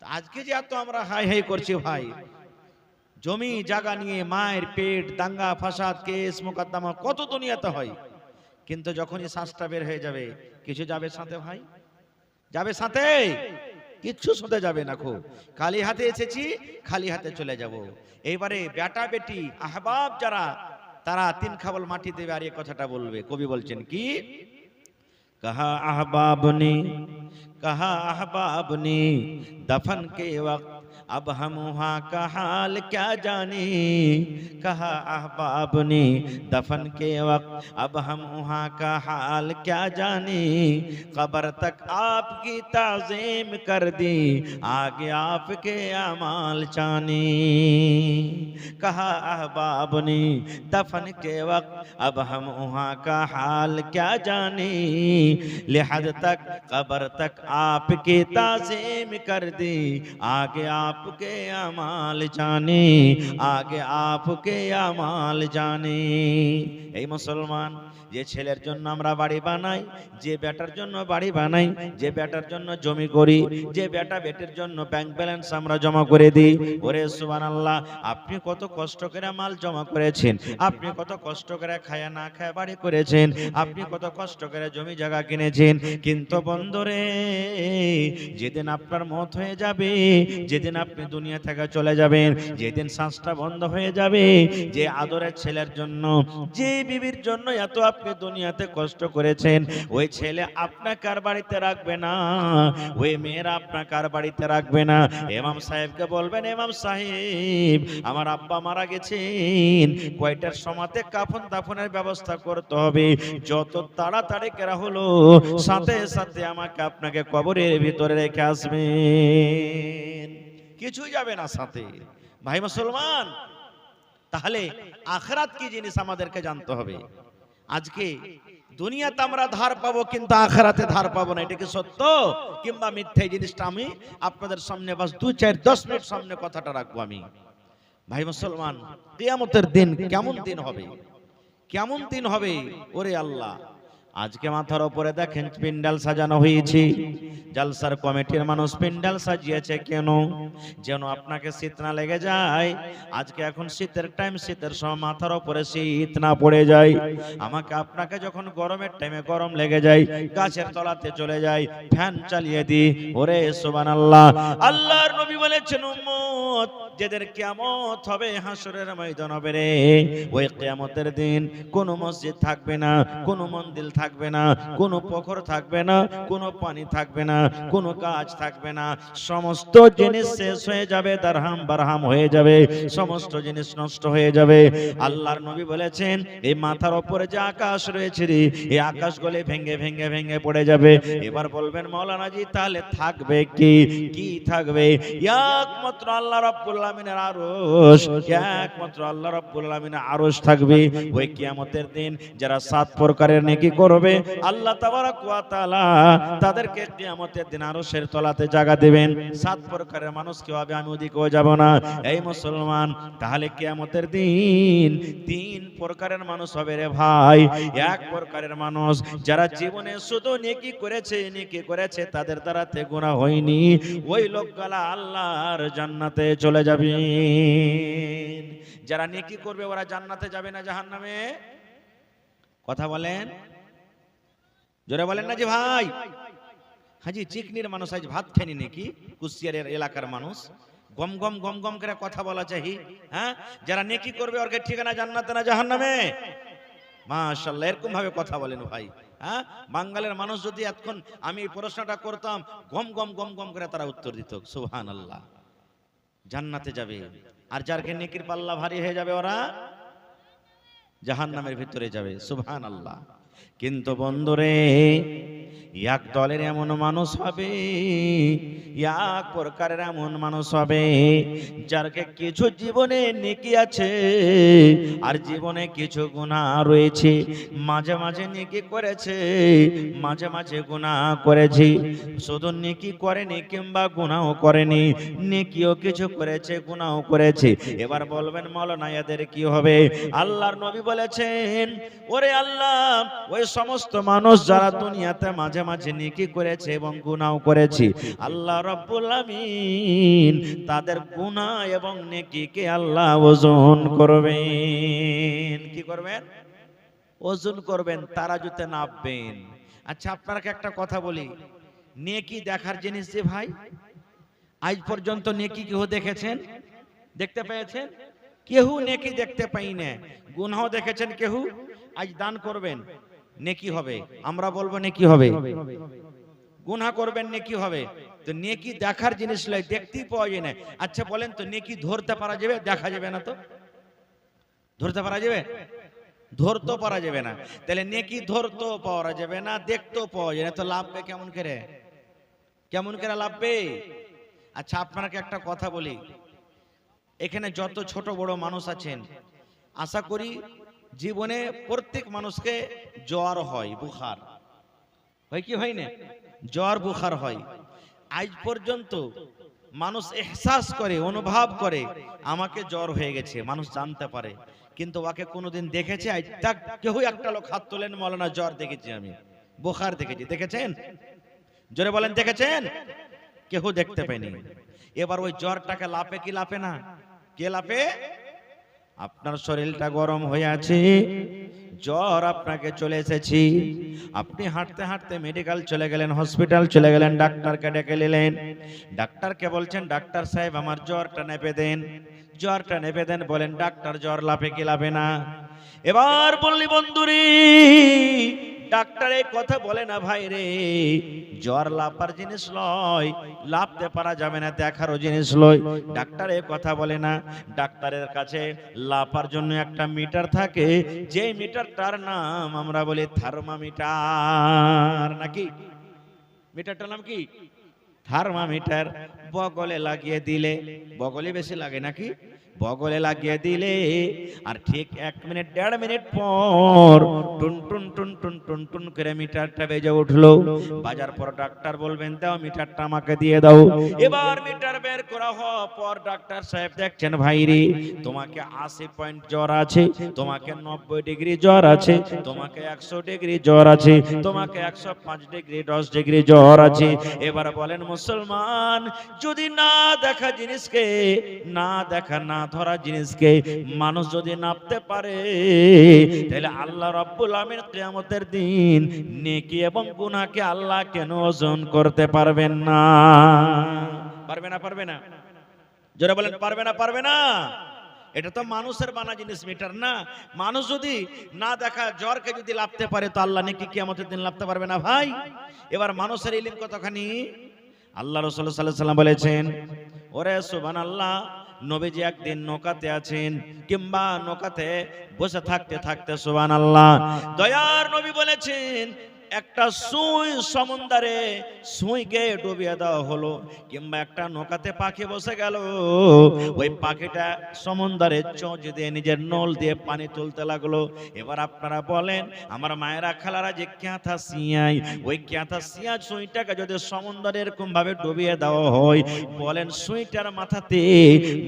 আজকে যে এত আমরা হাই হাই করছি ভাই, জমি জায়গা নিয়ে মায়ের পেট, দাঙ্গা ফাসাদ, কেস মোকদ্দমা কত দুনিয়াতে হয়, কিন্তু যখনই শ্বাসটা বের হয়ে যাবে, কিছু যাবে সাথে ভাই? যাবে সাথে? কিচ্ছু সাথে যাবে না। খুব খালি হাতে এসেছি, খালি হাতে চলে যাব। এইবারে বেটা বেটি আহবাব যারা, তারা 3 খাবল মাটি দেবে আর এই কথাটা বলবে। কবি বলছেন কি, कहा अहबाब ने दफन के वक्त अब हम वहाँ का हाल क्या जाने, कहा अहबाब ने दफन के वक्त अब हम वहाँ का हाल क्या जाने, कब्र तक आपकी ताज़ीम कर दी, आगे आपके अमाल जाने, कहा अहबाब ने दफन के वक्त अब हम वहाँ का हाल क्या जाने, लिहाज तक कब्र तक आपकी ताज़ीम कर दी, आगे आपके अमाल जाने, आगे आपके अमाल जाने। এই মুসলমান, যে ছেলের জন্য আমরা বাড়ি বানাই, যে বেটার জন্য বাড়ি বানাই, যে বেটার জন্য জমি করি, যে বেটা বেটির জন্য ব্যাংক ব্যালেন্স আমরা জমা করে দিই, ওরে সুবহানাল্লাহ, আপনি কত কষ্ট করে মাল জমা করেছেন, আপনি কত কষ্ট করে খায়া না খায়া বাড়ি করেছেন, আপনি কত কষ্ট করে জমি জায়গা কিনেছেন, কিন্তু বন্ধুরে, যেদিন আপনার মত হয়ে যাবে, যেদিন আপনি দুনিয়া থেকে চলে যাবেন, যেদিন শ্বাসটা বন্ধ হয়ে যাবে, যে আদরের ছেলের জন্য, যে বিবির জন্য এত আপনি দুনিয়াতে কষ্ট করেছেন, ওই ছেলে আপনাকে আর বাড়িতে রাখবে না, ওই মেয়েরা আপনাকে আর বাড়িতে রাখবে না। ইমাম সাহেবকে বলবেন, ইমাম সাহেব আমার আব্বা মারা গেছেন, কয়টার সময়তে কাফন দাফনের ব্যবস্থা করতে হবে, যত তাড়াতাড়ি করা হলো সাথে সাথে আমাকে আপনাকে কবরের ভিতরে রেখে আসবেন, কিছু যাবে না সাথে। ভাই মুসলমান, তাহলে আখিরাত কি জিনিস আমাদেরকে জানতে হবে। আজকে দুনিয়াতে আমরা ধার পাবো, কিন্তু আখিরাতে ধার পাবো না, এটা কি সত্য কিংবা মিথ্যা? এই জিনিসটা আমি আপনাদের সামনে বাস 2-4-10 মিনিট সামনে কথাটা রাখবো আমি। ভাই মুসলমান, কিয়ামতের দিন কেমন দিন হবে, কেমন দিন হবে ওরে আল্লাহ। আজকে মাথার উপরে দেখেন প্যান্ডেল সাজানো হয়েছে, জালসার কমিটির মানুষ প্যান্ডেল সাজিয়েছে কেন? যেন আপনাকে শীত না লেগে যায়। আজকে এখন শীতের টাইম, শীতের সময় মাথার উপরে শীত না পড়ে যায়। আমাকে আপনাকে যখন গরমের টাইমে গরম লেগে যায়, গাছের তলাতে চলে যায়, ফ্যান চালিয়ে দিই, ওরে সুবহানাল্লাহ। আল্লাহর নবী বলেছেন, উম্মত যেদের কিয়ামত হবে, হাসরের ময়দান হবে রে, ওই কিয়ামতের দিন কোনো মসজিদ থাকবে না, কোনো মন্দির থাকবে না, কোনো পুকুর থাকবে না, কোনো পানি থাকবে না, কোনো গাছ থাকবে না, সমস্ত জিনিস শেষ হয়ে যাবে, দারহাম বারহাম হয়ে যাবে, সমস্ত জিনিস নষ্ট হয়ে যাবে। আল্লাহর নবী বলেছেন এই মাথার উপরে যে আকাশ রয়েছে রে, এই আকাশ গলে ভেঙে ভেঙে ভেঙে পড়ে যাবে। এবার বলবেন মাওলানা জি তাহলে থাকবে কি? কি থাকবে? একমাত্র আল্লাহ রাব্বুল আলামিনের আরশ, একমাত্র আল্লাহ রাব্বুল আলামিনের আরশ থাকবে। ওই কিয়ামতের দিন যারা 7 প্রকারের নেকি করবে আল্লাহ তাবারক ওয়া তাআলা তাদেরকে কিয়ামতের দিন আরশের তলাতে জায়গা দিবেন। 7 প্রকারের মানুষ কি হবে? আমি ওদিকেও যাব না। এই মুসলমান, তাহলে কিয়ামতের দিন 3 প্রকারের মানুষ হবে রে ভাই। এক প্রকারের মানুষ যারা জীবনে শুধু নেকি করেছে, নেকি করেছে, তাদের দ্বারাতে গুনাহ হয়নি, ওই লোকগুলা আল্লাহর জান্নাতে চলে যাবে। যারা নেকি করবে ওরা জান্নাতে যাবে না জাহান্নামে? কথা বলেন, জোরে বলেন না জি ভাই। হাজি চিকনির মানুষ আজ ভাত খায়নি নাকি? কুশিয়ারের এলাকার মানুষ গম গম গম গম করে কথা বলা চাই। হ্যাঁ, যারা নেকি করবে ওর ঠিকানা জান্নাতে না জাহান্নামে? মাশাআল্লাহ, এরকম ভাবে কথা বলেন ভাই। হ্যাঁ, বাঙালির মানুষ যদি এতক্ষণ আমি এই প্রশ্নটা করতাম, গম গম গম গম করে তারা উত্তর দিত সুবহানাল্লাহ, জান্নাতে যাবে। আর যার নেকির পাল্লা ভারী হয়ে যাবে ওরা জাহান্নামের ভিতরে যাবে। সুবহানাল্লাহ। কিন্তু বন্ধুরে, এক দলের এমন মানুষ হবে, এক প্রকারের এমন মানুষ হবে যারকে কিছু জীবনে নেকি আছে আর জীবনে কিছু গুনাহ রয়েছে। মাঝে মাঝে নেকি করেছে, মাঝে মাঝে গুনাহ করেছে। শুধু নেকি করেনি কিংবা গুনাহ করেনি, নেকিও কিছু করেছে, গুনাহ করেছে। এবার বলবেন মাওলানা এদের কি হবে? আল্লাহর নবী বলেছেন, ওরে আল্লাহ, ওই সমস্ত মানুষ যারা দুনিয়াতে মাঝে মাঝে নেকি করেছে এবং গুনাহ করেছে, আল্লাহ রাব্বুল আমিন তাদের গুনাহ এবং নেকিকে আল্লাহ ওজন করবেন। কি করবেন? ওজন করবেন, তারাজুতে নাপবেন। আচ্ছা, আপনাকে একটা কথা বলি, নেকি দেখার জিনিস যে ভাই, আজ পর্যন্ত নেকি কেউ দেখেছেন? দেখতে পেয়েছেন? কেউ নেকি দেখতে পাই না। গুনাহ দেখেছেন কেউ? আজ দান করবেন, নেকি হবে, আমরা বলবো নেকি হবে। গুনাহ করবেন, নেকি হবে। তো নেকি দেখার জিনিস নয়, দেখতেই পাওয়া যায় না। আচ্ছা বলেন তো, নেকি ধরতে পারা যাবে? দেখা যাবে না তো? ধরতে পারা যাবে? ধরতে পারা যাবে না। তাহলে নেকি ধরতেও পাওয়া যাবে না, দেখতেও পাওয়া যায় না, তো লাভবে কেমন করে? কেমন করে লাভবে? আচ্ছা আপনাকে একটা কথা বলি, এখানে যত ছোট বড় মানুষ আছেন, আশা করি জীবনে প্রত্যেক মানুষকে জ্বর হয়, বুখার হয়, কি হয় না? জ্বর বুখার হয়। আজ পর্যন্ত মানুষ এহসাস করে, অনুভব করে আমাকে জ্বর হয়ে গেছে, মানুষ জানতে পারে, কিন্তু ওকে কোনোদিন দেখেছে আজ তাক কেউ একটা লোক হাত তোলেন, মাওলানা জ্বর দেখেছি, আমি বুখার দেখেছি? দেখেছেন? জোরে বলেন, দেখেছেন? কেউ দেখতে পায়নি। এবার ওই জ্বরটাকে লাপে কি লাপে না? কে লাপে? আপনার শরীরটা গরম হয়ে আছে, জ্বর আপনাকে চলে এসেছি, আপনি হাঁটতে হাঁটতে মেডিকেল চলে গেলেন, হসপিটাল চলে গেলেন, ডাক্তারকে ডেকে নিলেন, ডাক্তারকে বলছেন ডাক্তার সাহেব আমার জ্বরটা নেপে দেন, জ্বরটা নেপে দেন। বলেন ডাক্তার জ্বর লাপে কি লাপে না? এবার বললি বন্ধুরি, ডাক্তার এই কথা বলে না ভাই রে, জ্বর লাপার জিনিস লয়, লাপতে পারা যাবে না, দেখারও জিনিস লয়। ডাক্তার এই কথা বলে না। ডাক্তারের কাছে লাপার জন্য একটা মিটার থাকে, যে মিটারটার নাম আমরা বলি থার্মোমিটার। নাকি মিটারটার নাম কি? থার্মোমিটার। বগলে লাগিয়ে দিলে, বগলে বেশি লাগে নাকি, বগলে লাগিয়ে দিলে আর ঠিক 1 মিনিট 1.5 মিনিট পর টুন টুন টুন টুন টুন টুন করে মিটারটা বেজে উঠলো। বাজার পর ডাক্তার বলবেন দাও মিটারটা আমাকে দিয়ে দাও। এবার মিটার বের করা হওয়ার পর ডাক্তার সাহেব দেখছেন ভাইরে, তোমাকে 80 পয়েন্ট জ্বর আছে, তোমাকে 90 ডিগ্রি জ্বর আছে, তোমাকে 100 ডিগ্রি জ্বর আছে, তোমাকে 105 ডিগ্রি 10 ডিগ্রি জ্বর আছে। এবার বলেন মুসলমান, যদি না দেখা জিনিসকে, না দেখা না ধরা জিনিসকে মানুষ যদি নাপতে পারে, তাহলে আল্লাহ রাব্বুল আমিন কিয়ামতের দিন নেকি এবং গুনাহকে আল্লাহ কেন ওজন করতে পারবেন না? পারবে না? পারবে না? জোরে বলেন, পারবে না? পারবে না? এটা তো মানুষের বানা জিনিস, মিটার না। মানুষ যদি না দেখা জ্বরকে যদি লাভতে পারে তো আল্লাহ নাকি কিয়ামতের দিন লাভতে পারবে না ভাই? এবার মানুষের ইলম কতখানি? আল্লাহ রাসূল সাল্লাল্লাহু আলাইহি ওয়াসাল্লাম বলেছেন, ওরে সুবহানাল্লাহ, নবীজি একদিন নৌকাতে আছেন কিংবা নৌকাতে বসে থাকতে থাকতে সুবহানাল্লাহ দয়ার নবী বলেছেন, একটা সুই সমুদ্রে সুইকে ডুবিয়ে দেওয়া হলো, কিংবা একটা নৌকাতে পাখি বসে গেল, ওই পাখিটা সমুদ্রে চোঁচ দিয়ে নিজের নল দিয়ে পানি তুলতে লাগলো। এবার আপনারা বলেন আমার মায়েরা খালারা, যে ক্যাথা সিয়াই, ওই ক্যাথা সিয়া সুইটাকে যদি সমুদ্রে এরকম ভাবে ডুবিয়ে দেওয়া হয়, বলেন সুইটার মাথাতে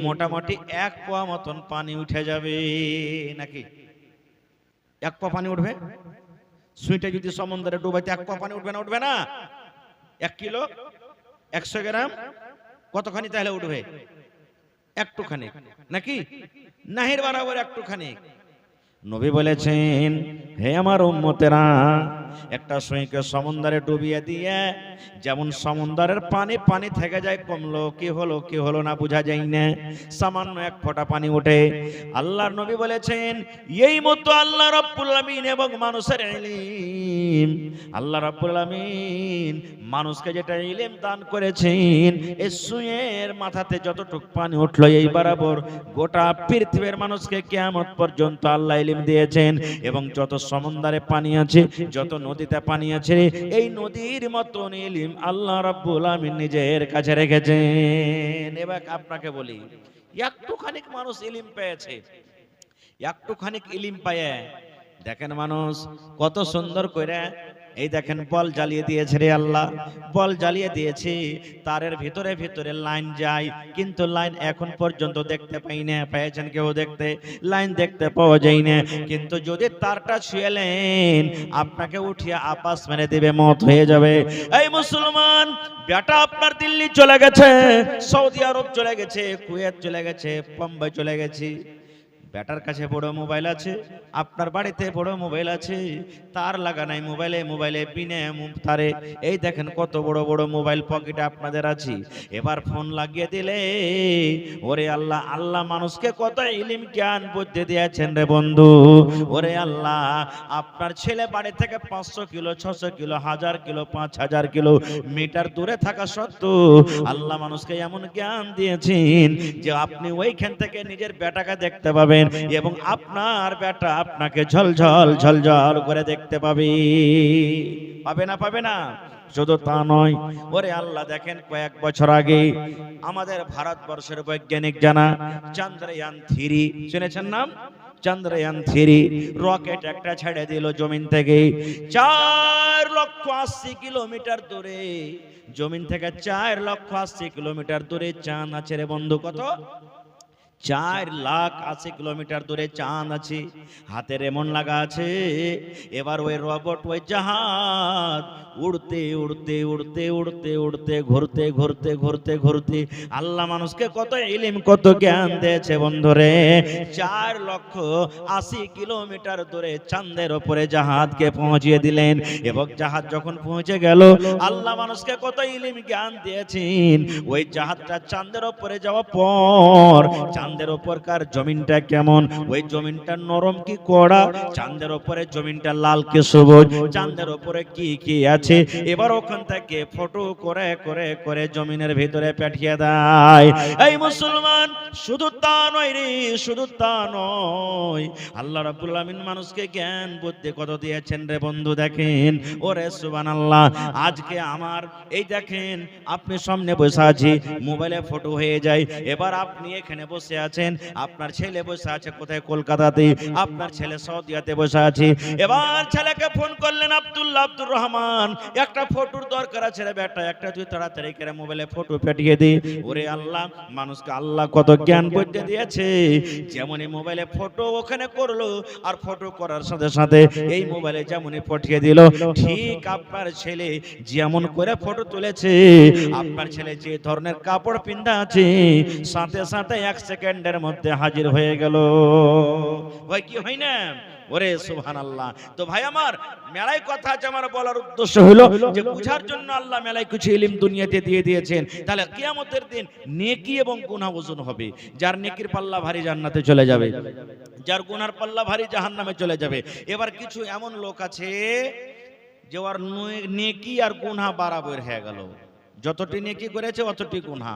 মোটামুটি 1 পোয়া মতন পানি উঠে যাবে নাকি? 1 পোয়া পানি উঠবে? সুইটা যদি সমুদ্রে ডুবাইতে 1 পোয়া পানি উঠবে না? উঠবে না? 1 কিলো 100 গ্রাম কতখানি তাহলে উঠবে? একটুখানি নাকি? নাহির বরাবর একটুখানি। নবী বলেছেন, হে আমার উম্মতেরা, একটা সুইকে সমুদ্রে ডুবিয়ে দিয়ে যেমন সমুদ্রের পানি পানি থেকে যায়, কমলো কি হলো কি হলো না বোঝা যায় না, সামান্য 1 ফোঁটা পানি ওঠে। আল্লাহর নবী বলেছেন, এই মতো আল্লাহ রাব্বুল আলামিন এবং মানুষের ইলম, আল্লাহ রাব্বুল আলামিন মানুষকে যেটা ইলম দান করেছেন, এই সুইয়ের মাথাতে যতটুকু পানি উঠলো এই বরাবর গোটা পৃথিবীর মানুষকে কিয়ামত পর্যন্ত আল্লাহ ইলম দিয়েছেন। এবং যত সমুদ্রে পানি আছে, যত নদীতে পানি আছে, এই নদীর মতন ইলম আল্লাহ রাব্বুল আলামিন নিজের কাছে রেখেছেন। এবার আপনাকে বলি, একটুখানি মানুষ ইলম পেয়েছে, একটুখানি ইলম পায়, দেখেন মানুষ কত সুন্দর করে এই দেখেন বল জ্বালিয়ে দিয়েছে রে আল্লাহ, বল জ্বালিয়ে দিয়েছে, তারের ভিতরে ভিতরে লাইন যায়, কিন্তু লাইন এখন পর্যন্ত দেখতে পাই না। পেয়েছেন কেউ দেখতে? লাইন দেখতে পাওয়া যায় না, কিন্তু যদি তারটা ছুঁয়েলেন আপনাকে উঠিয়ে আপাস মেরে দেবে, মত হয়ে যাবে। এই মুসলমান বেটা আপনার দিল্লি চলে গেছে, সৌদি আরব চলে গেছে, কুয়েত চলে গেছে, বোম্বে চলে গেছে, বেটার কাছে বড় মোবাইল আছে, আপনার বাড়িতে বড় মোবাইল আছে, তার লাগা নাই মোবাইলে, মোবাইলে বিনে তারে এই দেখেন কত বড় বড় মোবাইল পকেটে আপনাদের আছে। এবার ফোন লাগিয়ে দিলে, ওরে আল্লাহ, আল্লাহ মানুষকে কত ইলম জ্ঞান বুদ্ধি দিয়েছেন রে বন্ধু। ওরে আল্লাহ, আপনার ছেলে বাড়ি থেকে 500 kilo 600 kilo 1000 kilo 5000 kilometre দূরে থাকা সত্ত্বেও আল্লাহ মানুষকে এমন জ্ঞান দিয়েছেন যে আপনি ওইখান থেকে নিজের বেটাকে দেখতে পাবেন এবং আপনার বেটা আপনাকে ঝলঝল ঝলঝল করে দেখতে পাবে। পাবে না? পাবে না? শুধু তা নয়, ওরে আল্লাহ দেখেন কয়েক বছর আগে আমাদের ভারতবর্ষের বৈজ্ঞানিক জানা চন্দ্রয়ান 3, শুনেছেন নাম? চন্দ্রয়ান 3 রকেট একটা ছেড়ে দিল জমিন থেকে 4,80,000 কিলোমিটার দূরে। জমিন থেকে 4,80,000 কিলোমিটার দূরে চাঁদ আছে রে বন্ধু। কত? 4,80,000 কিলোমিটার দূরে চাঁদ আছে, হাতের এমন লাগা আছে। এবার ওই রোবট, ওই জাহাজ উড়তে উড়তে উড়তে উড়তে উড়তে ঘুরতে ঘুরতে ঘুরতে ঘুরতে আল্লাহ মানুষকে কত ইলম কত জ্ঞান দিয়েছে বন্ধুরে। 4,80,000 কিলোমিটার দূরে চাঁদের উপরে জাহাজকে পৌঁছিয়ে দিলেন এবং জাহাজ যখন পৌঁছে গেল, আল্লাহ মানুষকে কত ইলম জ্ঞান দিয়েছেন। ওই জাহাজটা চাঁদের উপরে যাওয়ার পর চাঁদের উপরকার জমিনটা কেমন, ওই জমিনটা নরম কি কড়া, চাঁদের উপরে জমিনটা লাল কি সবুজ, চাঁদের উপরে কি কি আছে, এবার ওখান থেকে ফটো করে করে করে জমিনের ভিতরে পাঠিয়ে দেয়। এই মুসলমান, শুধু তা নয় রে, শুধু তা নয়, আল্লাহ রাব্বুল আলামিন মানুষকে জ্ঞান বুদ্ধি কত দিয়েছেন রে বন্ধু। দেখেন, ওরে সুবহানাল্লাহ, আজকে আমার এই দেখেন আপনি সামনে বসে আছি, মোবাইলে ফটো হয়ে যায়, এবার আপনি এখানে বসে আছেন, আপনার ছেলে বসে আছে কোথায়? কলকাতাতে, আপনার ছেলে সৌদিয়াতে বসে আছে। এবার ছেলেকে ফোন করলেন, আব্দুল্লাহ, আব্দুর রহমান, একটা ফটোর দরকার আছে রে বেটা, একটা তুই তাড়াতাড়ি করে মোবাইলে ফটো পাঠিয়ে দে। ওরে আল্লাহ, মানুষকে আল্লাহ কত জ্ঞান বুদ্ধি দিয়েছে। যেমনই মোবাইলে ফটো ওখানে করলো, আর ফটো করার সাথে সাথে এই মোবাইলে যেমনই পাঠিয়ে দিল, ঠিক আপনার ছেলে যেমন করে ফটো তুলেছে, আপনার ছেলে যে ধরনের কাপড় পিন্ধা আছে, সাথে সাথে 1 সেকেন্ডের মধ্যে হাজির হয়ে গেল। হয় কি হয় না? ওরে সুবহানাল্লাহ। তো ভাই আমার, মেলায় কথা আছে, আমার বলার উদ্দেশ্য হলো যে বুঝার জন্য আল্লাহ মেলায় কিছু ইলম দুনিয়াতে দিয়ে দিয়েছেন। তাহলে কিয়ামতের দিন নেকি এবং গুনাহ ওজন হবে। যার নেকির পাল্লা ভারী জান্নাতে চলে যাবে, যার গুনার পাল্লা ভারী জাহান্নামে চলে যাবে। এবার কিছু এমন লোক আছে যে ওর নেকি আর গুনাহ বরাবর হয়ে গেল। যতটি নেকি করেছে অতটি গুনাহ।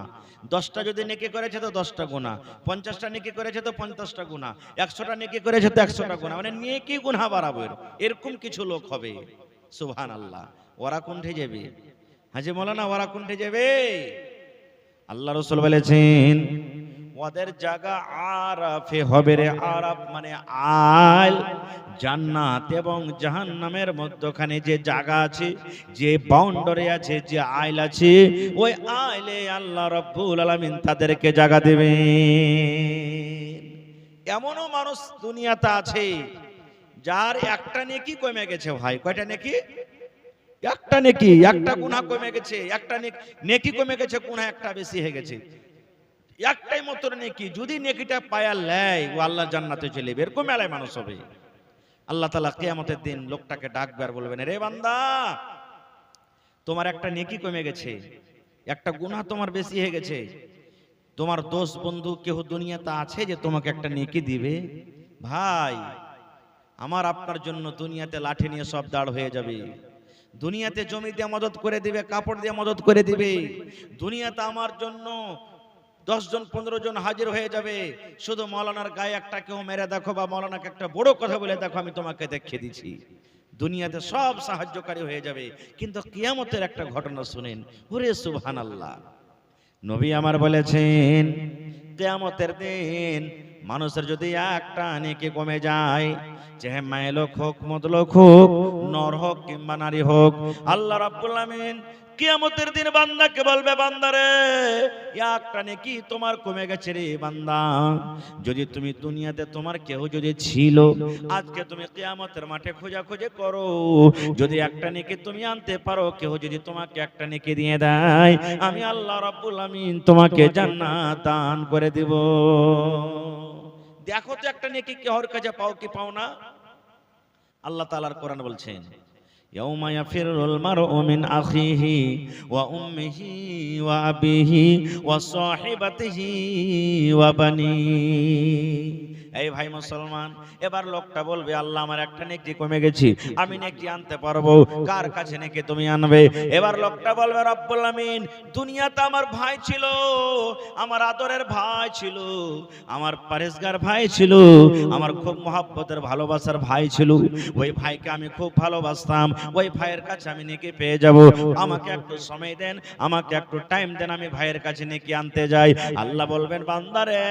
10টা যদি নেকি করেছে তো 10টা গুনাহ, 50টা নেকি করেছে তো 50টা গুনাহ, 100টা নেকি করেছে তো 100টা গুনাহ, মানে নেকি গুনাহ বরাবর। এরকম কিছু লোক হবে, সুবহানাল্লাহ। ওরা কোনঠে যাবে? হাজী মাওলানা, ওরা কোনঠে যাবে? আল্লাহ রাসূল বলেছেন ওদের জায়গা আরাফে হবে রে। আরাফ মানে আল। জান্নাত এবং জাহান্নামের মধ্যখানে যে জায়গা আছে, যে বাউন্ডারি আছে, যে আইল আছে, ওই আইলে আল্লাহ রাব্বুল আলামিন তাদেরকে জায়গা দেবেন। এমনও মানুষ দুনিয়াতে আছে যার একটা নেকি কমে গেছে ভাই। কয়টা নেকি? একটা নেকি, একটা গুনাহ কমে গেছে, একটা নেকি কমে গেছে, গুনাহ একটা বেশি হয়ে গেছে। একটাই মাত্র নেকি, যদি নেকিটা পায়া লেয় ও আল্লাহ জান্নাতে চলে যাবে। এরকম মেলায় মানুষ হবে। আল্লাহ তাআলা কিয়ামতের দিন লোকটাকে ডাকবে আর বলবেন, রে বান্দা, তোমার একটা নেকি কমে গেছে, একটা গুনাহ তোমার বেশি হয়ে গেছে। তোমার দোস্ত বন্ধু কেউ দুনিয়াতে আছে যে তোমাকে একটা নেকি দিবে? ভাই আমার আপনার জন্য দুনিয়াতে লাঠি নিয়ে সব দাঁড় হয়ে যাবে। দুনিয়াতে জমি দিয়ে মদত করে দিবে, কাপড় দিয়ে মদত করে দিবে। দুনিয়াতে আমার জন্য 10 জন 15 জন হাজির হয়ে যাবে। শুধু মাওলানার গায়ে একটা কেউ মেরে দেখো বা মাওলানাকে একটা বড় কথা বলে দেখো, আমি তোমাকে দেখিয়ে দিচ্ছি। দুনিয়াতে সব সাহায্যকারী হয়ে যাবে। কিন্তু কিয়ামতের একটা ঘটনা শুনেন, ওরে সুবহানাল্লাহ। নবী আমার বলেছেন কিয়ামতের দিন মানুষের যদি একটা নেকি কমে যায়, চাহে মায় লোক হোক, মদলোক হোক, নর হোক কিংবা নারী হোক, আল্লাহ রাব্বুল আমিন কিয়ামতের দিন বান্দাকে বলবে, বান্দারে একটা নেকি তোমার কমে গেছে রে বান্দা। যদি তুমি দুনিয়াতে তোমার কেউ যদি ছিল, আজকে তুমি কিয়ামতের মাঠে খোঁজাখুঁজি করো, যদি একটা নেকি তুমি আনতে পারো, কেউ যদি তোমাকে একটা নেকি দিয়ে দেয়, আমি আল্লাহ রাব্বুল আমিন তোমাকে জান্নাত দান করে দেব। দেখো তো একটা নেকি কেহর কাছে পাও কি পাও না। আল্লাহ তাআলার কোরআন বলছেন, ইয়াউমা ইয়াফিরুল মারউ মিন আখিহি ওয়া উম্মিহি ওয়া আবিহি ওয়া সাহিবাতিহি ওয়া বানিহি। এই ভাই মুসলমান, এবার লোকটা বলবে, আল্লাহ আমার একটা নেকি কমে গেছে, আমি নেকি আনতে পারবো, কার কাছে নেকি তুমি আনবে? এবার লোকটা বলবে, রব্বুল আমিন দুনিয়াতে আমার ভাই ছিল, আমার আদরের ভাই ছিল, আমার পরেশগার ভাই ছিল, আমার খুব মহব্বতের ভালোবাসার ভাই ছিল। ওই ভাইকে আমি খুব ভালোবাসতাম, ওই ভাইয়ের কাছে আমি নেকি পেয়ে যাব। আমাকে একটু সময় দেন, আমাকে একটু টাইম দেন, আমি ভাইয়ের কাছে নেকি আনতে যাই। আল্লাহ বলবেন, বান্দারে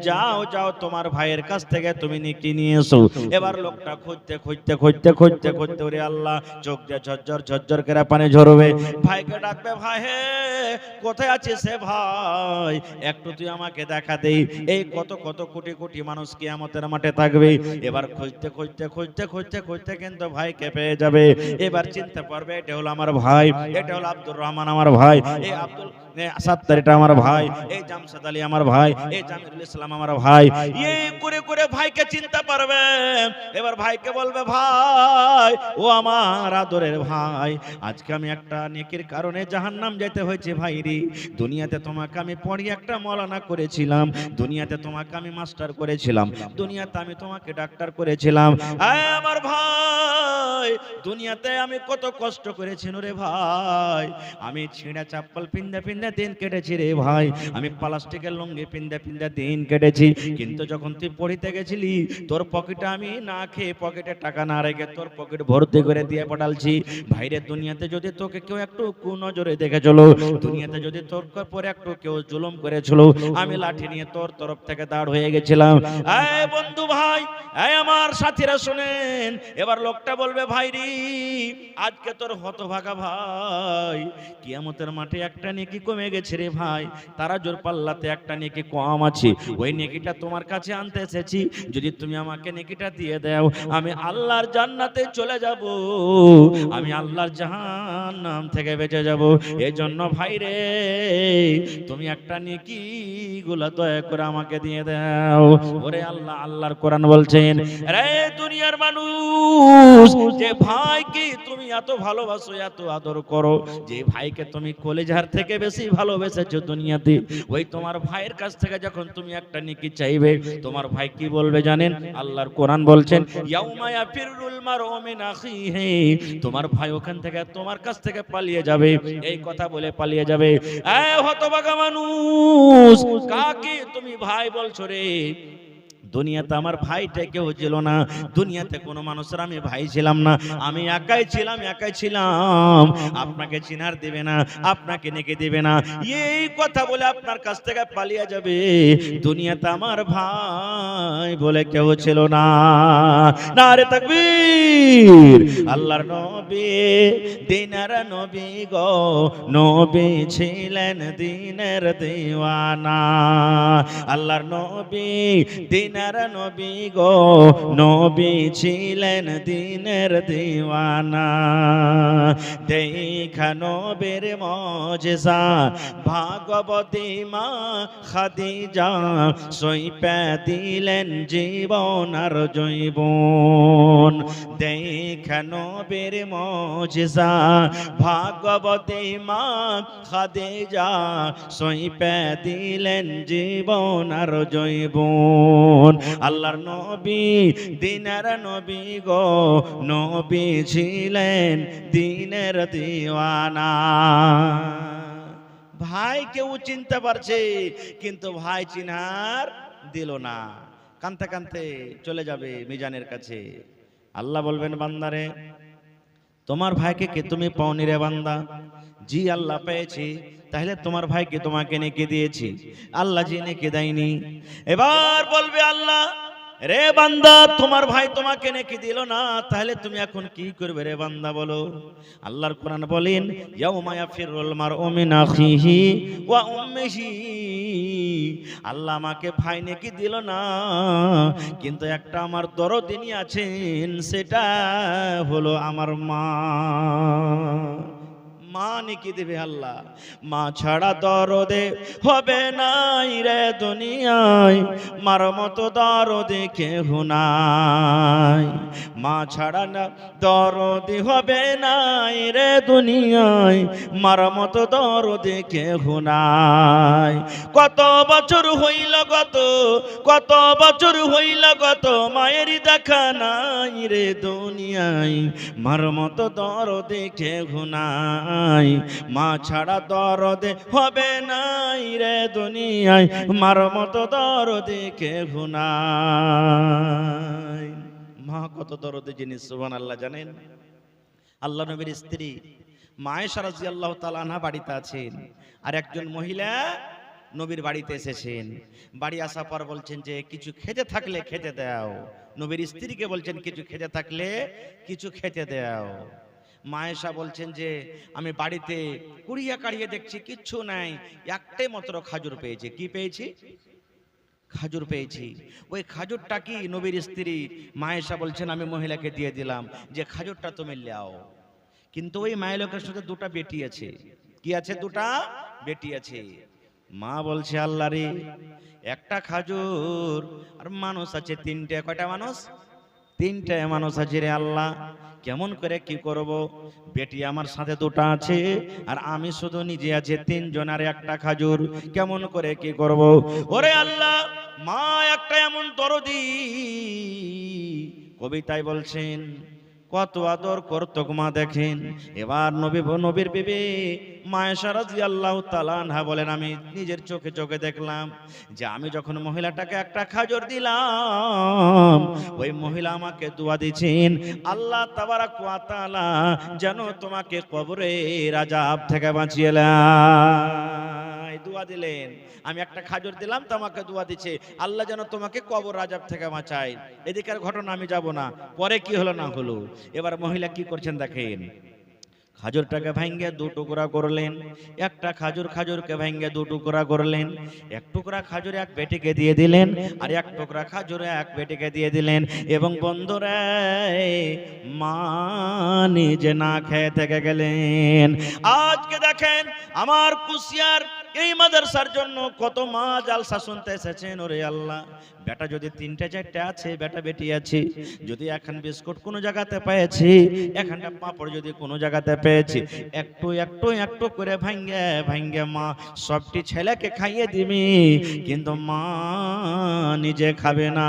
যাও যাও, তোমার ভাইয়ের কাছ থেকে তুমি নেকি নিয়ে এসো। এবার লোকটা খুঁজতে খুঁজতে খুঁজতে খুঁজতে খুঁজতে, ওরে আল্লাহ, চোখ দিয়ে ঝরঝর ঝরঝর করে পানি ঝরবে। ভাইকে ডাকবে, ভাই হে কোথায় আছিস সে ভাই, একটু তুই আমাকে দেখা দেই। এই কত কত কোটি কোটি মানুষ কিয়ামতের মাঠে থাকবে। এবার খুঁজতে খুঁজতে খুঁজতে খুঁজতে খুঁজতে কিন্তু ভাইকে পেয়ে যাবে। এবার চিনতে পারবে, এটা হলো আমার ভাই, এটা হলো আব্দুর রহমান আমার ভাই, এই আব্দুল সাত্তার এটা আমার ভাই, এই জামশেদ আলী আমার ভাই, এই জামিরুল ইসলাম আমার ভাই। এই করে করে ভাইকে চিনতে পারবে। এবার ভাইকে বলবে, ভাই ও আমার আদরের ভাই, আজকে আমি একটা নেকির কারণে জাহান্নাম যেতে হয়েছে ভাই রে। দুনিয়াতে তোমাকে আমি পড়িয়ে একটা মাওলানা করেছিলাম, দুনিয়াতে তোমাকে আমি মাস্টার করেছিলাম, দুনিয়াতে আমি তোমাকে ডাক্তার করেছিলাম। আমার ভাই দুনিয়াতে আমি কত কষ্ট করেছি রে ভাই, আমি ছিঁড়া চাপ্পল পিন্দে পিন্দে দিন কেটেছি রে ভাই, আমি প্লাস্টিকের লুঙ্গি পিন্দে পিন্দে দিন কেটেছি। কিন্তু যখন তুই পড়িতে গেছিলি, তোর পকেটে আমি না খেয়ে, পকেটে টাকা না রেখে তোর পকেট ভর্তি করে দিয়ে পাঠালছি। ভাইরে দুনিয়াতে যদি তোকে কেউ একটু কুনজরে দেখে চলো, দুনিয়াতে যদি তোর পরে একটু কেউ জুলুম করেছিল, আমি লাঠি নিয়ে তোর তরফ থেকে দাঁড় হয়ে গেছিলাম। এই বন্ধু ভাই, এই আমার সাথীরা শুনেন। এবার লোকটা বলবে, ভাইরি আজকে তোর হতভাগা ভাই কিয়ামতের মাঠে একটা নেকি কমে কমে গেছে রে ভাই, তারা জোর পাল্লাতে একটা নেকি কম আছে, ওই নেকিটা তোমার কাছে আনতে এসেছি, যদি তুমি আমাকে নেকিটা দিয়ে দাও আমি আল্লাহর জান্নাতে চলে যাব, আমি আল্লাহর জাহান্নাম থেকে বেঁচে যাব। এজন্য ভাই রে তুমি একটা নেকি গুলা দয়া করে আমাকে দিয়ে দাও। ওরে আল্লাহ, আল্লাহর কোরআন বলছেন, রে দুনিয়ার মানুষ, যে ভাইকে তুমি এত ভালোবাসো, এত আদর করো, যে ভাইকে তুমি কলেজার থেকে বেশি ভালোবেসেছো দুনিয়াতে, ওই তোমার ভাইয়ের কাছ থেকে যখন তুমি একটা নেকি চাইবে, তোমার ভাই কি বলবে জানেন? আল্লাহর কোরআন বলছেন, ইয়াউমা ইয়াফিরুল মারউ মিন আখিহি, তোমার ভাই ওখান থেকে তোমার কাছ থেকে পালিয়ে যাবে, এই কথা বলে পালিয়ে যাবে। এ হতভাগা মানুষ, কাকে তুমি ভাই বলছো রে? দুনিয়াতে আমার ভাইটা কেউ ছিল না, দুনিয়াতে কোনো মানুষের আমি ভাই ছিলাম না, আমি একাই ছিলাম, আপনাকে চিনার দিবে না, আপনাকে নেকে দিবে না, এই কথা বলে আপনার কাছ থেকে পালিয়ে যাবে। দুনিয়াতে আমার ভাই বলে কেউ ছিল না। নারে তাকবীর! আল্লাহর নবী দিনের নবী গো, নবী ছিলেন দিনের দিওয়ানা। আল্লাহর নবী দিনের নবী গো, নবী ছিলেন দিনের দিওয়ানা। দেখা নবীর মুজিজা ভাগবতী মা খাদিজা, সইপে দিলেন জীবন আর জৈবন। দেখা নবীর মুজিজা ভাগবতী মা খাদিজা, সইপে দিলেন জীবন আর জৈবন। আল্লাহর নবী দিনের নবী গো, নবী ছিলেন দিনের দিওয়ানা। ভাই কেউ চিনতে পারছে, কিন্তু ভাই চিনার দিল না, কানতে কানতে চলে যাবে মিজানের কাছে। আল্লাহ বলবেন, বান্দারে তোমার ভাইকে কে তুমি পাওনি রে বান্দা? জি আল্লাহ পেয়েছি। তাহলে তোমার ভাইকে তোমাকে নেকি দিয়েছি, আল্লাহ জি নেকি দেয়নি। এবার বলবে আল্লাহ, রে বান্দা তোমার ভাই তোমাকে নেকি দিল না, তাহলে তুমি এখন কি করবে রে বান্দা বলো? আল্লাহর কোরআন বলেন, ইয়াউমা ইয়াফিরুল মারউ মিন আখিহি ওয়া উম্মিহি। আল্লাহ আমাকে ভাই নেকি দিল না, কিন্তু একটা আমার দরদিনী আছেন, সেটা হলো আমার মা। মা নেকি দেবে আল্লাহ। মা ছাড়া দরদে হবে নাই রে দুনিয়ায়, মার মতো দরদে কেহ নাই। মা ছাড়া না দরদে হবে নাই রে দুনিয়ায়, মার মতো দরদে কেহ নাই। কত বছর হইল গত, কত বছর হইল গত, মায়ের দেখা নাই রে দুনিয়ায়, মার মতো দরদে কেহ নাই। মা ছাড়া দরদে হবে নাই রে দুনিয়ায়, মার মতো দরদে কেহ নাই। মা কত দরদে জিনিস, সুবহানাল্লাহ। জানেন আল্লাহ নবীর স্ত্রী মা আয়েশা রাদিয়াল্লাহু তাআলা আনহা বাড়িতে আছেন, আর একজন মহিলা নবীর বাড়িতে এসেছেন। বাড়ি আসার পর বলছেন যে কিছু খেতে থাকলে খেতে দাও। নবীর স্ত্রীকে বলছেন কিছু খেতে থাকলে কিছু খেতে দাও। মা আয়েশা বলছেন যে আমি বাড়িতে কুড়িয়া কাড়িয়ে দেখছি কিচ্ছু নাই, একটাই মাত্র খাজুর পেয়েছি। কি পেয়েছি? খাজুর পেয়েছি। ওই খাজুরটা কি? নবীর স্ত্রী মা আয়েশা বলছেন আমি মহিলাকে দিয়ে দিলাম যে খাজুরটা তুমি লাও। কিন্তু ওই মায়ের লোকের সাথে দুটা বেটি আছে। কি আছে? দুটা বেটি আছে। মা বলছে আল্লাহ রে, একটা খাজুর আর মানুষ আছে তিনটে। কয়টা মানুষ? তিনটে মানুষ আছে রে আল্লাহ, কেমন করে কি করব? বেটি আমার সাথে দুটো আছে আর আমি শুধু নিজে আছে তিনজন, আর একটা খাজুর, কেমন করে কি করব? ওরে আল্লাহ, মা একটা এমন দরদি, কবিতায় বলছেন কত আদর করতো মা, দেখেন। এবার নবীর বিবি মা আয়েশা রাদিয়াল্লাহু তাআলা আনহা বলেন আমি নিজের চোখে চোখে দেখলাম যে আমি যখন মহিলাটাকে একটা খাজর দিলাম, ওই মহিলা আমাকে দোয়া দিয়েছেন, আল্লাহ তাবারাক ওয়া তাআলা যেন তোমাকে কবরের আযাব থেকে বাঁচিয়ে নেয়। দোয়া দিলেন, আমি একটা খাজর দিলাম তো আমাকে দোয়া দিচ্ছে আল্লাহ যেন তোমাকে কবর আযাব থেকে বাঁচায়। এদিকের ঘটনা আমি যাব না, পরে কি হলো না হলো। এবার মহিলা কি করছেন দেখেন, খাজুরটাকে ভেঙ্গে দু টুকরা করলেন। একটা খাজুরকে ভেঙ্গে দু টুকরা করলেন। এক টুকরা খাজুর এক বেটিকে দিয়ে দিলেন, আর এক টুকরা খাজুর এক বেটিকে দিয়ে দিলেন। এবং বন্ধুরা, মা নিজে না খেয়ে থেকে গেলেন। আজকে দেখেন আমার কুশিয়ার এই মাদ্রাসার জন্য কত মা জালসা শুনতে এসেছেন। ওরে আল্লাহ, বেটা যদি 3টে 4টে আছে, বেটা বেটি আছে, যদি এখন বিস্কুট কোনো জায়গাতে পেয়েছি, এখানটা পাঁপড় যদি কোনো জায়গাতে পেয়েছি, একটু একটু একটু করে ভাঙ্গে ভাঙ্গে মা সবটি ছেলেকে খাইয়ে দিবি, কিন্তু মা নিজে খাবে না।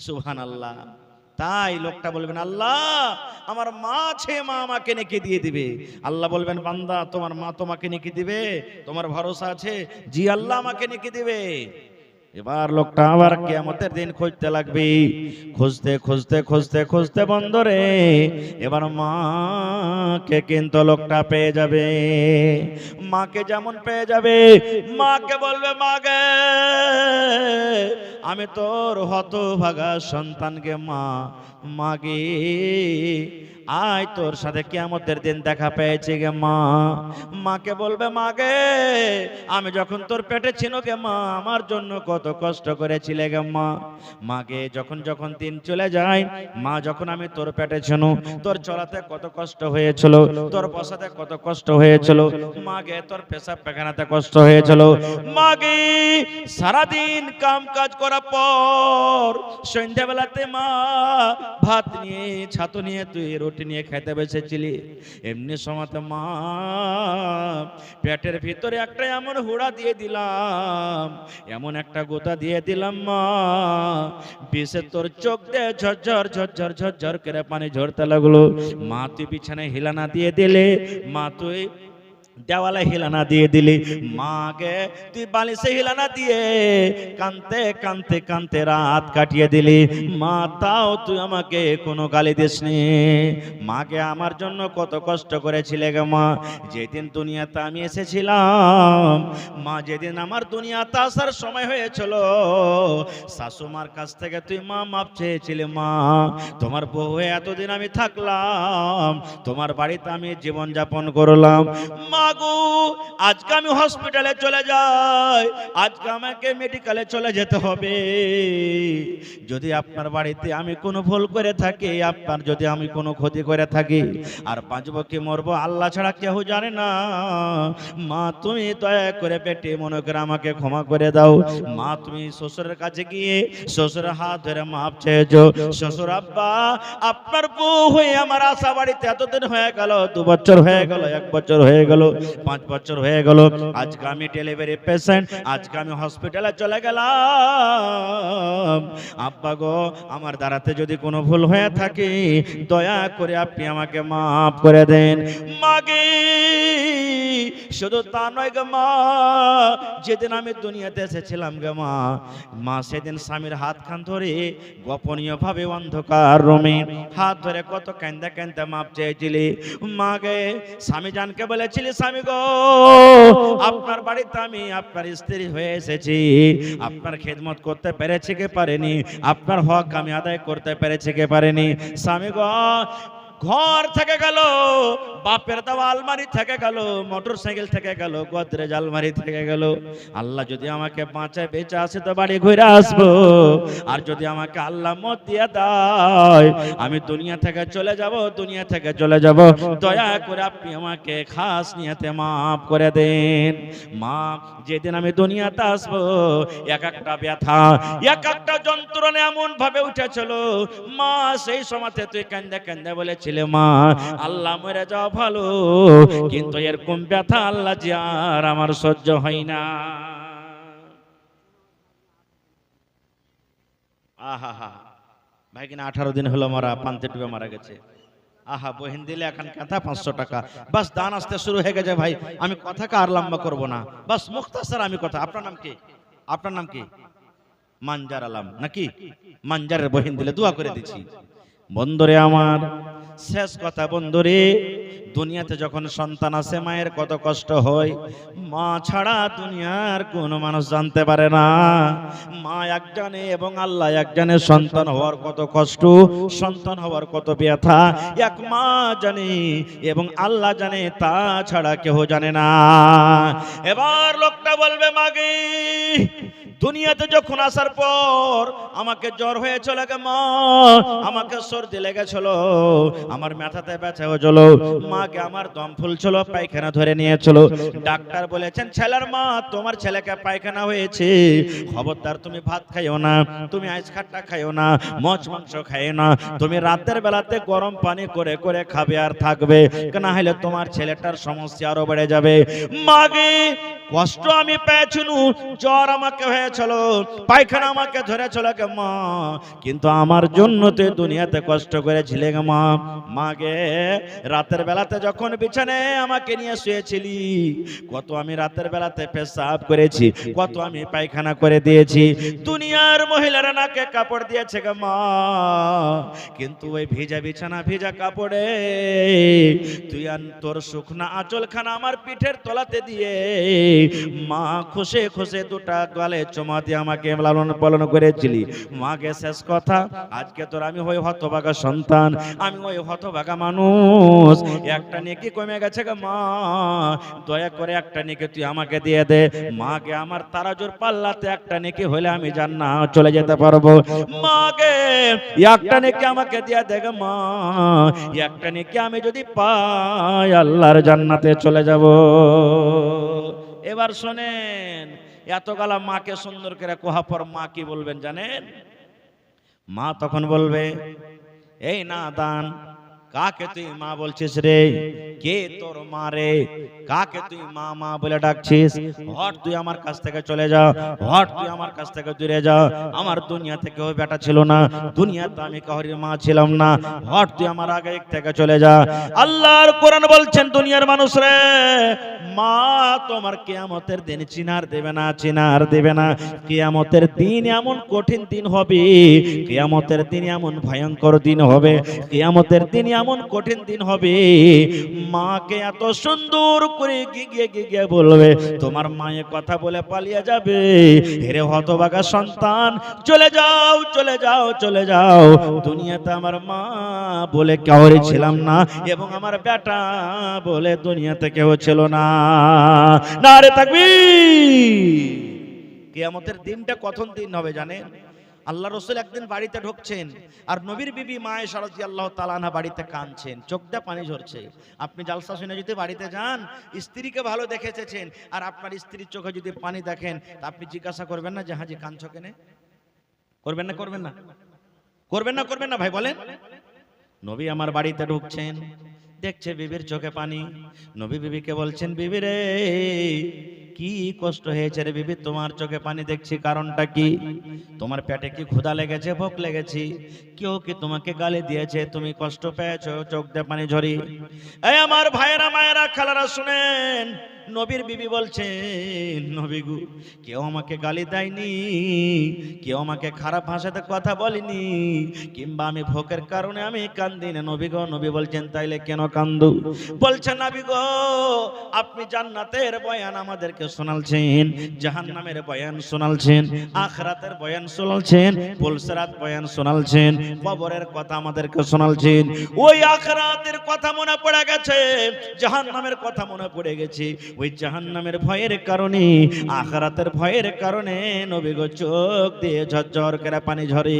সুবহানাল্লাহ। তাই লোকটা বলবেন, আল্লাহ আমার মা আছে, মা আমাকে নেকি দিয়ে দিবে। আল্লাহ বলবেন, বান্দা তোমার মা তোমাকে নেকি দিবে? তোমার ভরসা আছে? জি আল্লাহ আমাকে নেকি দিবে। এবার লোকটা আবার কিয়ামতের দিন খুঁজতে লাগবে। খুঁজতে খুঁজতে খুঁজতে খুঁজতে বন্ধরে এবার মাকে কিন্তু লোকটা পেয়ে যাবে। মাকে যেমন পেয়ে যাবে, মাকে বলবে, মাগে আমি তোর হতভাগা সন্তানকে মা, মাগে আয় তোর সাথে কিয়ামতের দিন দেখা পেয়েছি গে মা। মাকে বলবে, মাগে আমি যখন তোর পেটে ছিল গে মা, আমার জন্য কত কষ্ট করেছিলে গে মা। মাকে যখন যখন দিন চলে যায়, মা যখন আমি তোর পেটে ছিল, তোর চলাতে কত কষ্ট হয়েছিল, তোর বসাতে কত কষ্ট হয়েছিল, মাগে তোর পেশাব পায়খানাতে কষ্ট হয়েছিল। মাগে সারাদিন কাম কাজ করার পর সন্ধ্যাবেলাতে মা ভাত নিয়ে ছাতু নিয়ে তুই রুটি নিয়ে খেতে বসেছিলি, এমনি সময়তে মা পেটের ভিতরে একটা এমন হুড়া দিয়ে দিলাম, এমন একটা গোতা দিয়ে দিলাম মা, বিষে তোর চোখ দিয়ে ঝরঝর ঝরঝর ঝরঝর করে পানি ঝরতে লাগলো। মা তুই বিছানায় হিলানা দিয়ে দিলে, মা তুই দেওয়ালে হিলানা দিয়ে দিলি, মাকে তুই বালিশে হিলানা দিয়ে কানতে কানতে কানতে রাত কাটিয়ে দিলি। মা তাও তুই আমাকে কোনো গালি দিসনি। মাকে আমার জন্য কত কষ্ট করেছিলে গে মা। যেদিন দুনিয়াতে আমি এসেছিলাম, মা যেদিন আমার দুনিয়াতে আসার সময় হয়েছিল, শাশুমার কাছ থেকে তুই মা মাপ চেয়েছিলি। মা তোমার বউ হয়ে এতদিন আমি থাকলাম, তোমার বাড়িতে আমি জীবন যাপন করলাম। মাগো আজকে আমি হসপিটালে চলে যাই, আজকে আমাকে মেডিকেলে চলে যেতে হবে। যদি আপনার বাড়িতে আমি কোনো ভুল করে থাকি, আপনার যদি আমি কোনো ক্ষতি করে থাকি, আর বাঁচবো কি মরবো আল্লাহ ছাড়া কেউ জানে না। মা তুমি দয়া করে পেটে মনে করে আমাকে ক্ষমা করে দাও। মা তুমি শ্বশুরের কাছে গিয়ে শ্বশুরের হাত ধরে মাপ চেয়েছো। শ্বশুর আব্বা আপনার বউ হয়ে আমার আশা বাড়িতে এতদিন হয়ে গেল, 2 বছর হয়ে গেল, 1 বছর হয়ে গেল, 5 বছর হয়ে গেল, আজকে আমি ডেলিভারি পেশেন্ট, আজকে আমি হসপিটালে চলে গেলাম। আব্বা গো আমার দ্বারাতে যদি কোনো ভুল হয়ে থাকে, দয়া করে আপনি আমাকে মাফ করে দেন। মাগে শুধু তা নয় গো মা, যেদিন আমি দুনিয়াতে এসেছিলাম গো মা, মা সেদিন স্বামীর হাত খান ধরে গোপনীয় ভাবে অন্ধকার রুমে হাত ধরে কত কান্দা কান্দা মাপ চেয়েছিলি। মাগে স্বামী জানকে বলেছিলি, স্বামী গো আপনার বাড়িতে আমি আপনার স্ত্রী হয়ে এসেছি, আপনার খেদমত করতে পেরেছি কে পারেনি, আপনার হক আমি আদায় করতে পেরেছি কে পারেনি। স্বামী গো ঘর থেকে গেল, বাপের দেওয়া আলমারি থেকে গেল, মোটর সাইকেল থেকে গেল, গোদরেজ আলমারি থেকে গেল। আল্লাহ যদি আমাকে বাঁচায় বেঁচে আসে তো বাড়ি ঘুরে আসবো, আর যদি আমাকে আল্লাহ মত দিয়ে দেয় আমি দুনিয়া থেকে চলে যাব, দুনিয়া থেকে চলে যাব। দয়া করে আপনি আমাকে খাস নিয়তে মাফ করে দেন। মা যেদিন আমি দুনিয়াতে আসবো, এক একটা ব্যথা, এক একটা যন্ত্রণা এমন ভাবে উঠেছিল, মা সেই সময়তে তুই কান্দে কান্দে বলেছিলি, মা আল্লাহ মরে যাওয়া ভালো, কিন্তু এরকম ব্যথা আল্লাহ যে আর আমার সহ্য হয় না। আহা হা ভাই কিনা 18 দিন হলো মারা, পান্তে টুপে মারা গেছে। আহা বহিন দিলে এখন কথা 500 টাকা, বাস দান আসতে শুরু হয়ে গেছে। ভাই আমি কথাকে আর লম্বা করব না, বাস মুখতাসার আমি কথা। আপনার নাম কি? আপনার নাম কি? মানজার আলম নাকি? মানজারের বহিন দিলে দোয়া করে দিচ্ছি। বন্ধুরে আমার শেষ কথা বন্ধুরে, দুনিয়াতে যখন সন্তান আসে মায়ের কত কষ্ট হয়, মা ছাড়া দুনিয়ার কোনো মানুষ জানতে পারে না। মা এক জানে এবং আল্লাহ এক জানে সন্তান হওয়ার কত কষ্ট, সন্তান হওয়ার কত ব্যথা, এক মা জানে এবং আল্লাহ জানে, তা ছাড়া কেউ জানে না। এবার লোকটা বলবে, মাগে দুনিয়াতে যখন আসার পর আমাকে জ্বর হয়েছিল, মা আমাকে সর্দি লেগেছিল, আমার মাথাতে ব্যথা হয়েছিল, মাকে আমার দম ফুলছিল, পায়খানা ধরে নিয়েছিল। ডাক্তার বলেছেন, ছেলের মা তোমার ছেলেকে পায়খানা হয়েছে, খবরদার তুমি ভাত খাইও না, তুমি আইস খাট্টা খাইও না, মাছ মাংস খাইও না, তুমি রাতের বেলাতে গরম পানি করে করে খাবে আর থাকবে, না হলে তোমার ছেলেটার সমস্যা আরো বেড়ে যাবে। মাগে কষ্ট আমি পেয়েছিল, জ্বর আমাকে হয়েছিল, পায়খানা আমাকে ধরেছিল গে মা, কিন্তু আমার জন্য তুই দুনিয়াতে কষ্ট করেছিলে গে মা। মাগে রাতের বেলাতে যখন বিছানায় আমাকে নিয়ে শুয়েছিলি, কত আমি রাতের বেলাতে পেশাব করেছি, কত আমি পায়খানা করে দিয়েছি, দুনিয়ার মহিলারা নাকে কাপড় দিয়েছে গে মা, কিন্তু ওই ভিজা বিছানা ভিজা কাপড়ে তুই আর তোর শুকনা আঁচলখানা আমার পিঠের তলাতে দিয়ে মা খুশে খুশে দুটা গালে চুমা দিয়ে আমাকে লালন পালন করেছিলি। মাকে শেষ কথা, আজকে তোর আমি হই হতভাগা সন্তান, আমি ওই হতভাগা মানুষ, একটা নেকি কমে গেছে গো মা, দয়া করে একটা নেকি তুই আমাকে দিয়ে দে। মাকে আমার তারাজুর পাল্লাতে একটা নেকি হলে আমি জান্নাত চলে যেতে পারবো। মাকে একটা নেকি আমাকে দিয়ে দে গো মা, একটা নেকি আমি যদি পাই আল্লাহর জান্নাতে চলে যাব। এবার শোনেন, এত গালা মাকে সুন্দর করে কোহা পর মা কি বলবেন জানেন? মা তখন বলবে, এই না দান, কাকে তুই মা বলছিস রে? কে তোর মা রে? কাকে তুই মা মা বলে ডাকছিস? হট তুই আমার কাছ থেকে চলে যা, হট তুই আমার কাছ থেকে দূরে যা, আমার দুনিয়াতে কেউ বেটা ছিল না, দুনিয়াতে আমি কাউরির মা ছিলাম না, হট তুই আমার আগে থেকে চলে যা। আল্লাহর কোরআন বলছেন, দুনিয়ার মানুষ রে, মা তোমার কিয়ামতের দিন চিনার দেবে না, চিনার দেবে না। কিয়ামতের দিন এমন কঠিন দিন হবে, কিয়ামতের দিন এমন ভয়ঙ্কর দিন হবে, কিয়ামতের দিন এমন কঠিন দিন হবে, মাকে এত সুন্দর করে গিয়ে গিয়ে বলবে, তোমার মায়ের কথা বলে পালিয়ে যাবে, হেরে হতভাগা সন্তান, চলে যাও চলে যাও চলে যাও, দুনিয়াতে আমার মা বলে কেউ ছিলাম না এবং আমার বেটা বলে দুনিয়াতে কেউ ছিল না। নারে তাকবীর। কিয়ামতের দিনটা কখন দিন হবে জানেন? আল্লাহ রাসূল একদিন বাড়িতে ঢুকছেন, আর নবীর বিবি মা আয়েশা রাদিয়াল্লাহু তাআলা আনহা বাড়িতে কাঁদছেন, চোখ দিয়ে পানি ঝরছে। আপনি জালসা শুনে যদি বাড়িতে যান, স্ত্রীকে ভালো দেখেছেন, আর আপনার স্ত্রীর চোখে যদি পানি দেখেন, তা আপনি জিজ্ঞাসা করবেন না যে হাজি কাঁদছো কেন? করবেন না করবেন না করবেন না করবেন না ভাই বলেন? নবী আমার বাড়িতে ঢুকছেন, দেখছে বিবির চোখে পানি, নবী বিবিকে বলছেন, বিবি রে কি কষ্ট হয়েছে রে বিবি, তোমার চোখে পানি দেখছি, কারণটা কি? তোমার পেটে কি ক্ষুধা লেগেছে, ভোক লেগেছে? কেউ কি তোমাকে গালি দিয়েছে, তুমি কষ্ট পেয়েছো, চোখ দিয়ে পানি ঝরি? এই আমার ভাইয়েরা মায়েরা খালারা শুনেন, নবীর বিবি বলছেন, নবী গো, কেউ আমাকে গালি দেয়নি, কেউ আমাকে খারাপ ভাষাতে কথা বলেনি, কিংবা আমি ভোকের কারণে আমি কান্দি না নবী গো। নবী বলছেন, তাইলে কেন কান্দু? বলছেন, নবী গো, আপনি জান্নাতের বয়ান আমাদেরকে শোনালছেন, জাহান্নামের বয়ান শোনালছেন, আখিরাতের বয়ান শোনালছেন, পুলসিরাত বয়ান শোনালছেন, কবরের কথা আমাদেরকে শোনালছেন। ওই আখিরাতের কথা মনে পড়ে গেছে, জাহান্নামের কথা মনে পড়ে গেছে। ওই জাহান্নামের ভয়ের কারণে, আখিরাতের ভয়ের কারণে নবী গো চোখ দিয়ে ঝরঝর করে পানি ঝরে।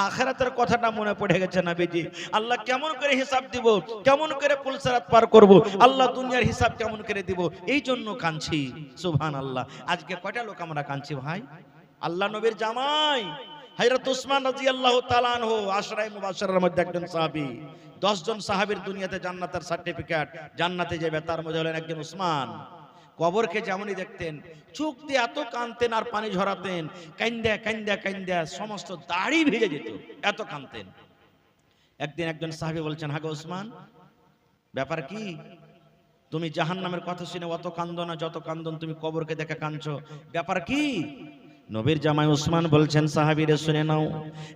আখিরাতের কথাটা মনে পড়ে গেছে নবীজি। আল্লাহ কেমন করে হিসাব দিব, কেমন করে পুলসিরাত পার করব, আল্লাহ দুনিয়ার হিসাব কেমন করে দিব, এই জন্য কাঁদছি। সুবহানাল্লাহ। আজকে কয়টা লোক আমরা কাঁদছি ভাই? আল্লাহ নবীর জামাই হযরত উসমান রাদিয়াল্লাহু তাআলা আনহু আশরায়ে মুবাশশিরার মধ্যে একজন সাহাবী। 10 জন সাহাবীর দুনিয়াতে জান্নাতের সার্টিফিকেট, জান্নাতে যাবে, তার মধ্যে হলেন একজন উসমান। কবরকে যেমনই দেখতেন, চোখ দিয়ে এত কাঁদতেন আর পানি ঝরাতেন, কান্দা কান্দা কান্দা সমস্ত দাড়ি ভিজে যেত, এত কাঁদতেন। একদিন একজন সাহাবী বলছেন, হাগো উসমান, ব্যাপার কি? তুমি জাহান্নামের কথা শুনে অত কান্দো না যত কান্দন তুমি কবরকে দেখে কাঁদছো, ব্যাপার কি? নবীর জামাই উসমান বলছেন, সাহাবীরা শুনে নাও,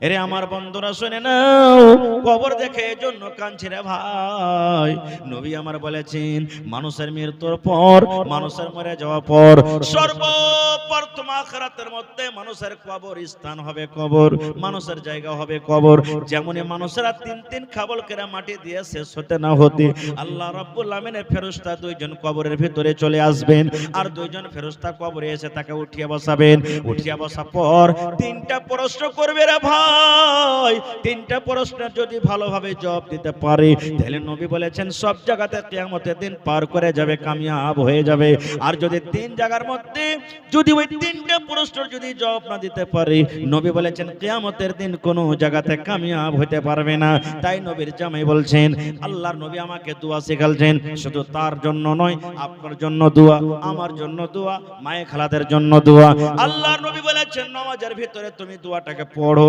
এরে আমার বন্ধুরা শুনে নাও, কবর দেখে এজন্য কাঁদছি রে ভাই। নবী আমার বলেছেন, মানুষের মৃত্যুর পর, মানুষের মরে যাওয়ার পর সর্বপ্রথম আখিরাতের মধ্যে মানুষের কবর স্থান হবে কবর, মানুষের জায়গা হবে কবর। যেমনই মানুষেরা তিন তিন খাবল করে মাটি দিয়ে শেষ হতে না হতে আল্লাহ রাব্বুল আমিনের ফেরেশতা দুইজন কবরের ভিতরে চলে আসবেন, আর দুইজন ফেরেশতা কবরে এসে তাকে উঠিয়ে বসাবেন। উঠিয়ে বসার পর তিনটা প্রশ্ন করবে রে ভাই। তিনটা প্রশ্নের যদি ভালোভাবে জবাব দিতে পারে, তাহলে নবী বলেছেন সব জায়গাতে কিয়ামতের দিন পার করে যাবে, কামিয়াব হয়ে যাবে। আর যদি তিন জায়গার মধ্যে যদি ওই তিনটা প্রশ্নের যদি জবাব না দিতে পারে, নবী বলেছেন কিয়ামতের দিন কোনো জায়গাতে কামিয়াব হতে পারবে না। তাই নবীর জামাই বলছেন, আল্লাহর নবী আমাকে দোয়া শেখালছেন, শুধু তার জন্য নয়, আপনার জন্য দোয়া, আমার জন্য দোয়া, মায়ে খালাদের জন্য দোয়া। আল্লাহর নবী বলেছেন নামাজের ভিতরে তুমি দোয়াটাকে পড়ো,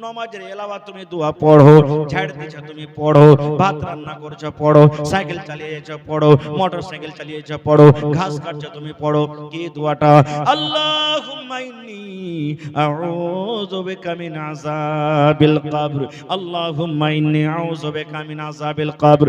নমাজের এলাওয়া তুমি দোয়া পড়ো, ঝাড় দিছো তুমি পড়ো, ভাত রান্না করছো পড়ো, সাইকেল চালিয়েছো পড়ো, মোটর সাইকেল চালিয়েছো পড়ো, ঘাস কাটছো তুমি পড়ো। কি দোয়াটা? আল্লাহুম্মা ইন্নী আউযু বিকা মিন আযাবিল কবর, আল্লাহুম্মা ইন্নী আউযু বিকা মিন আযাবিল কবর,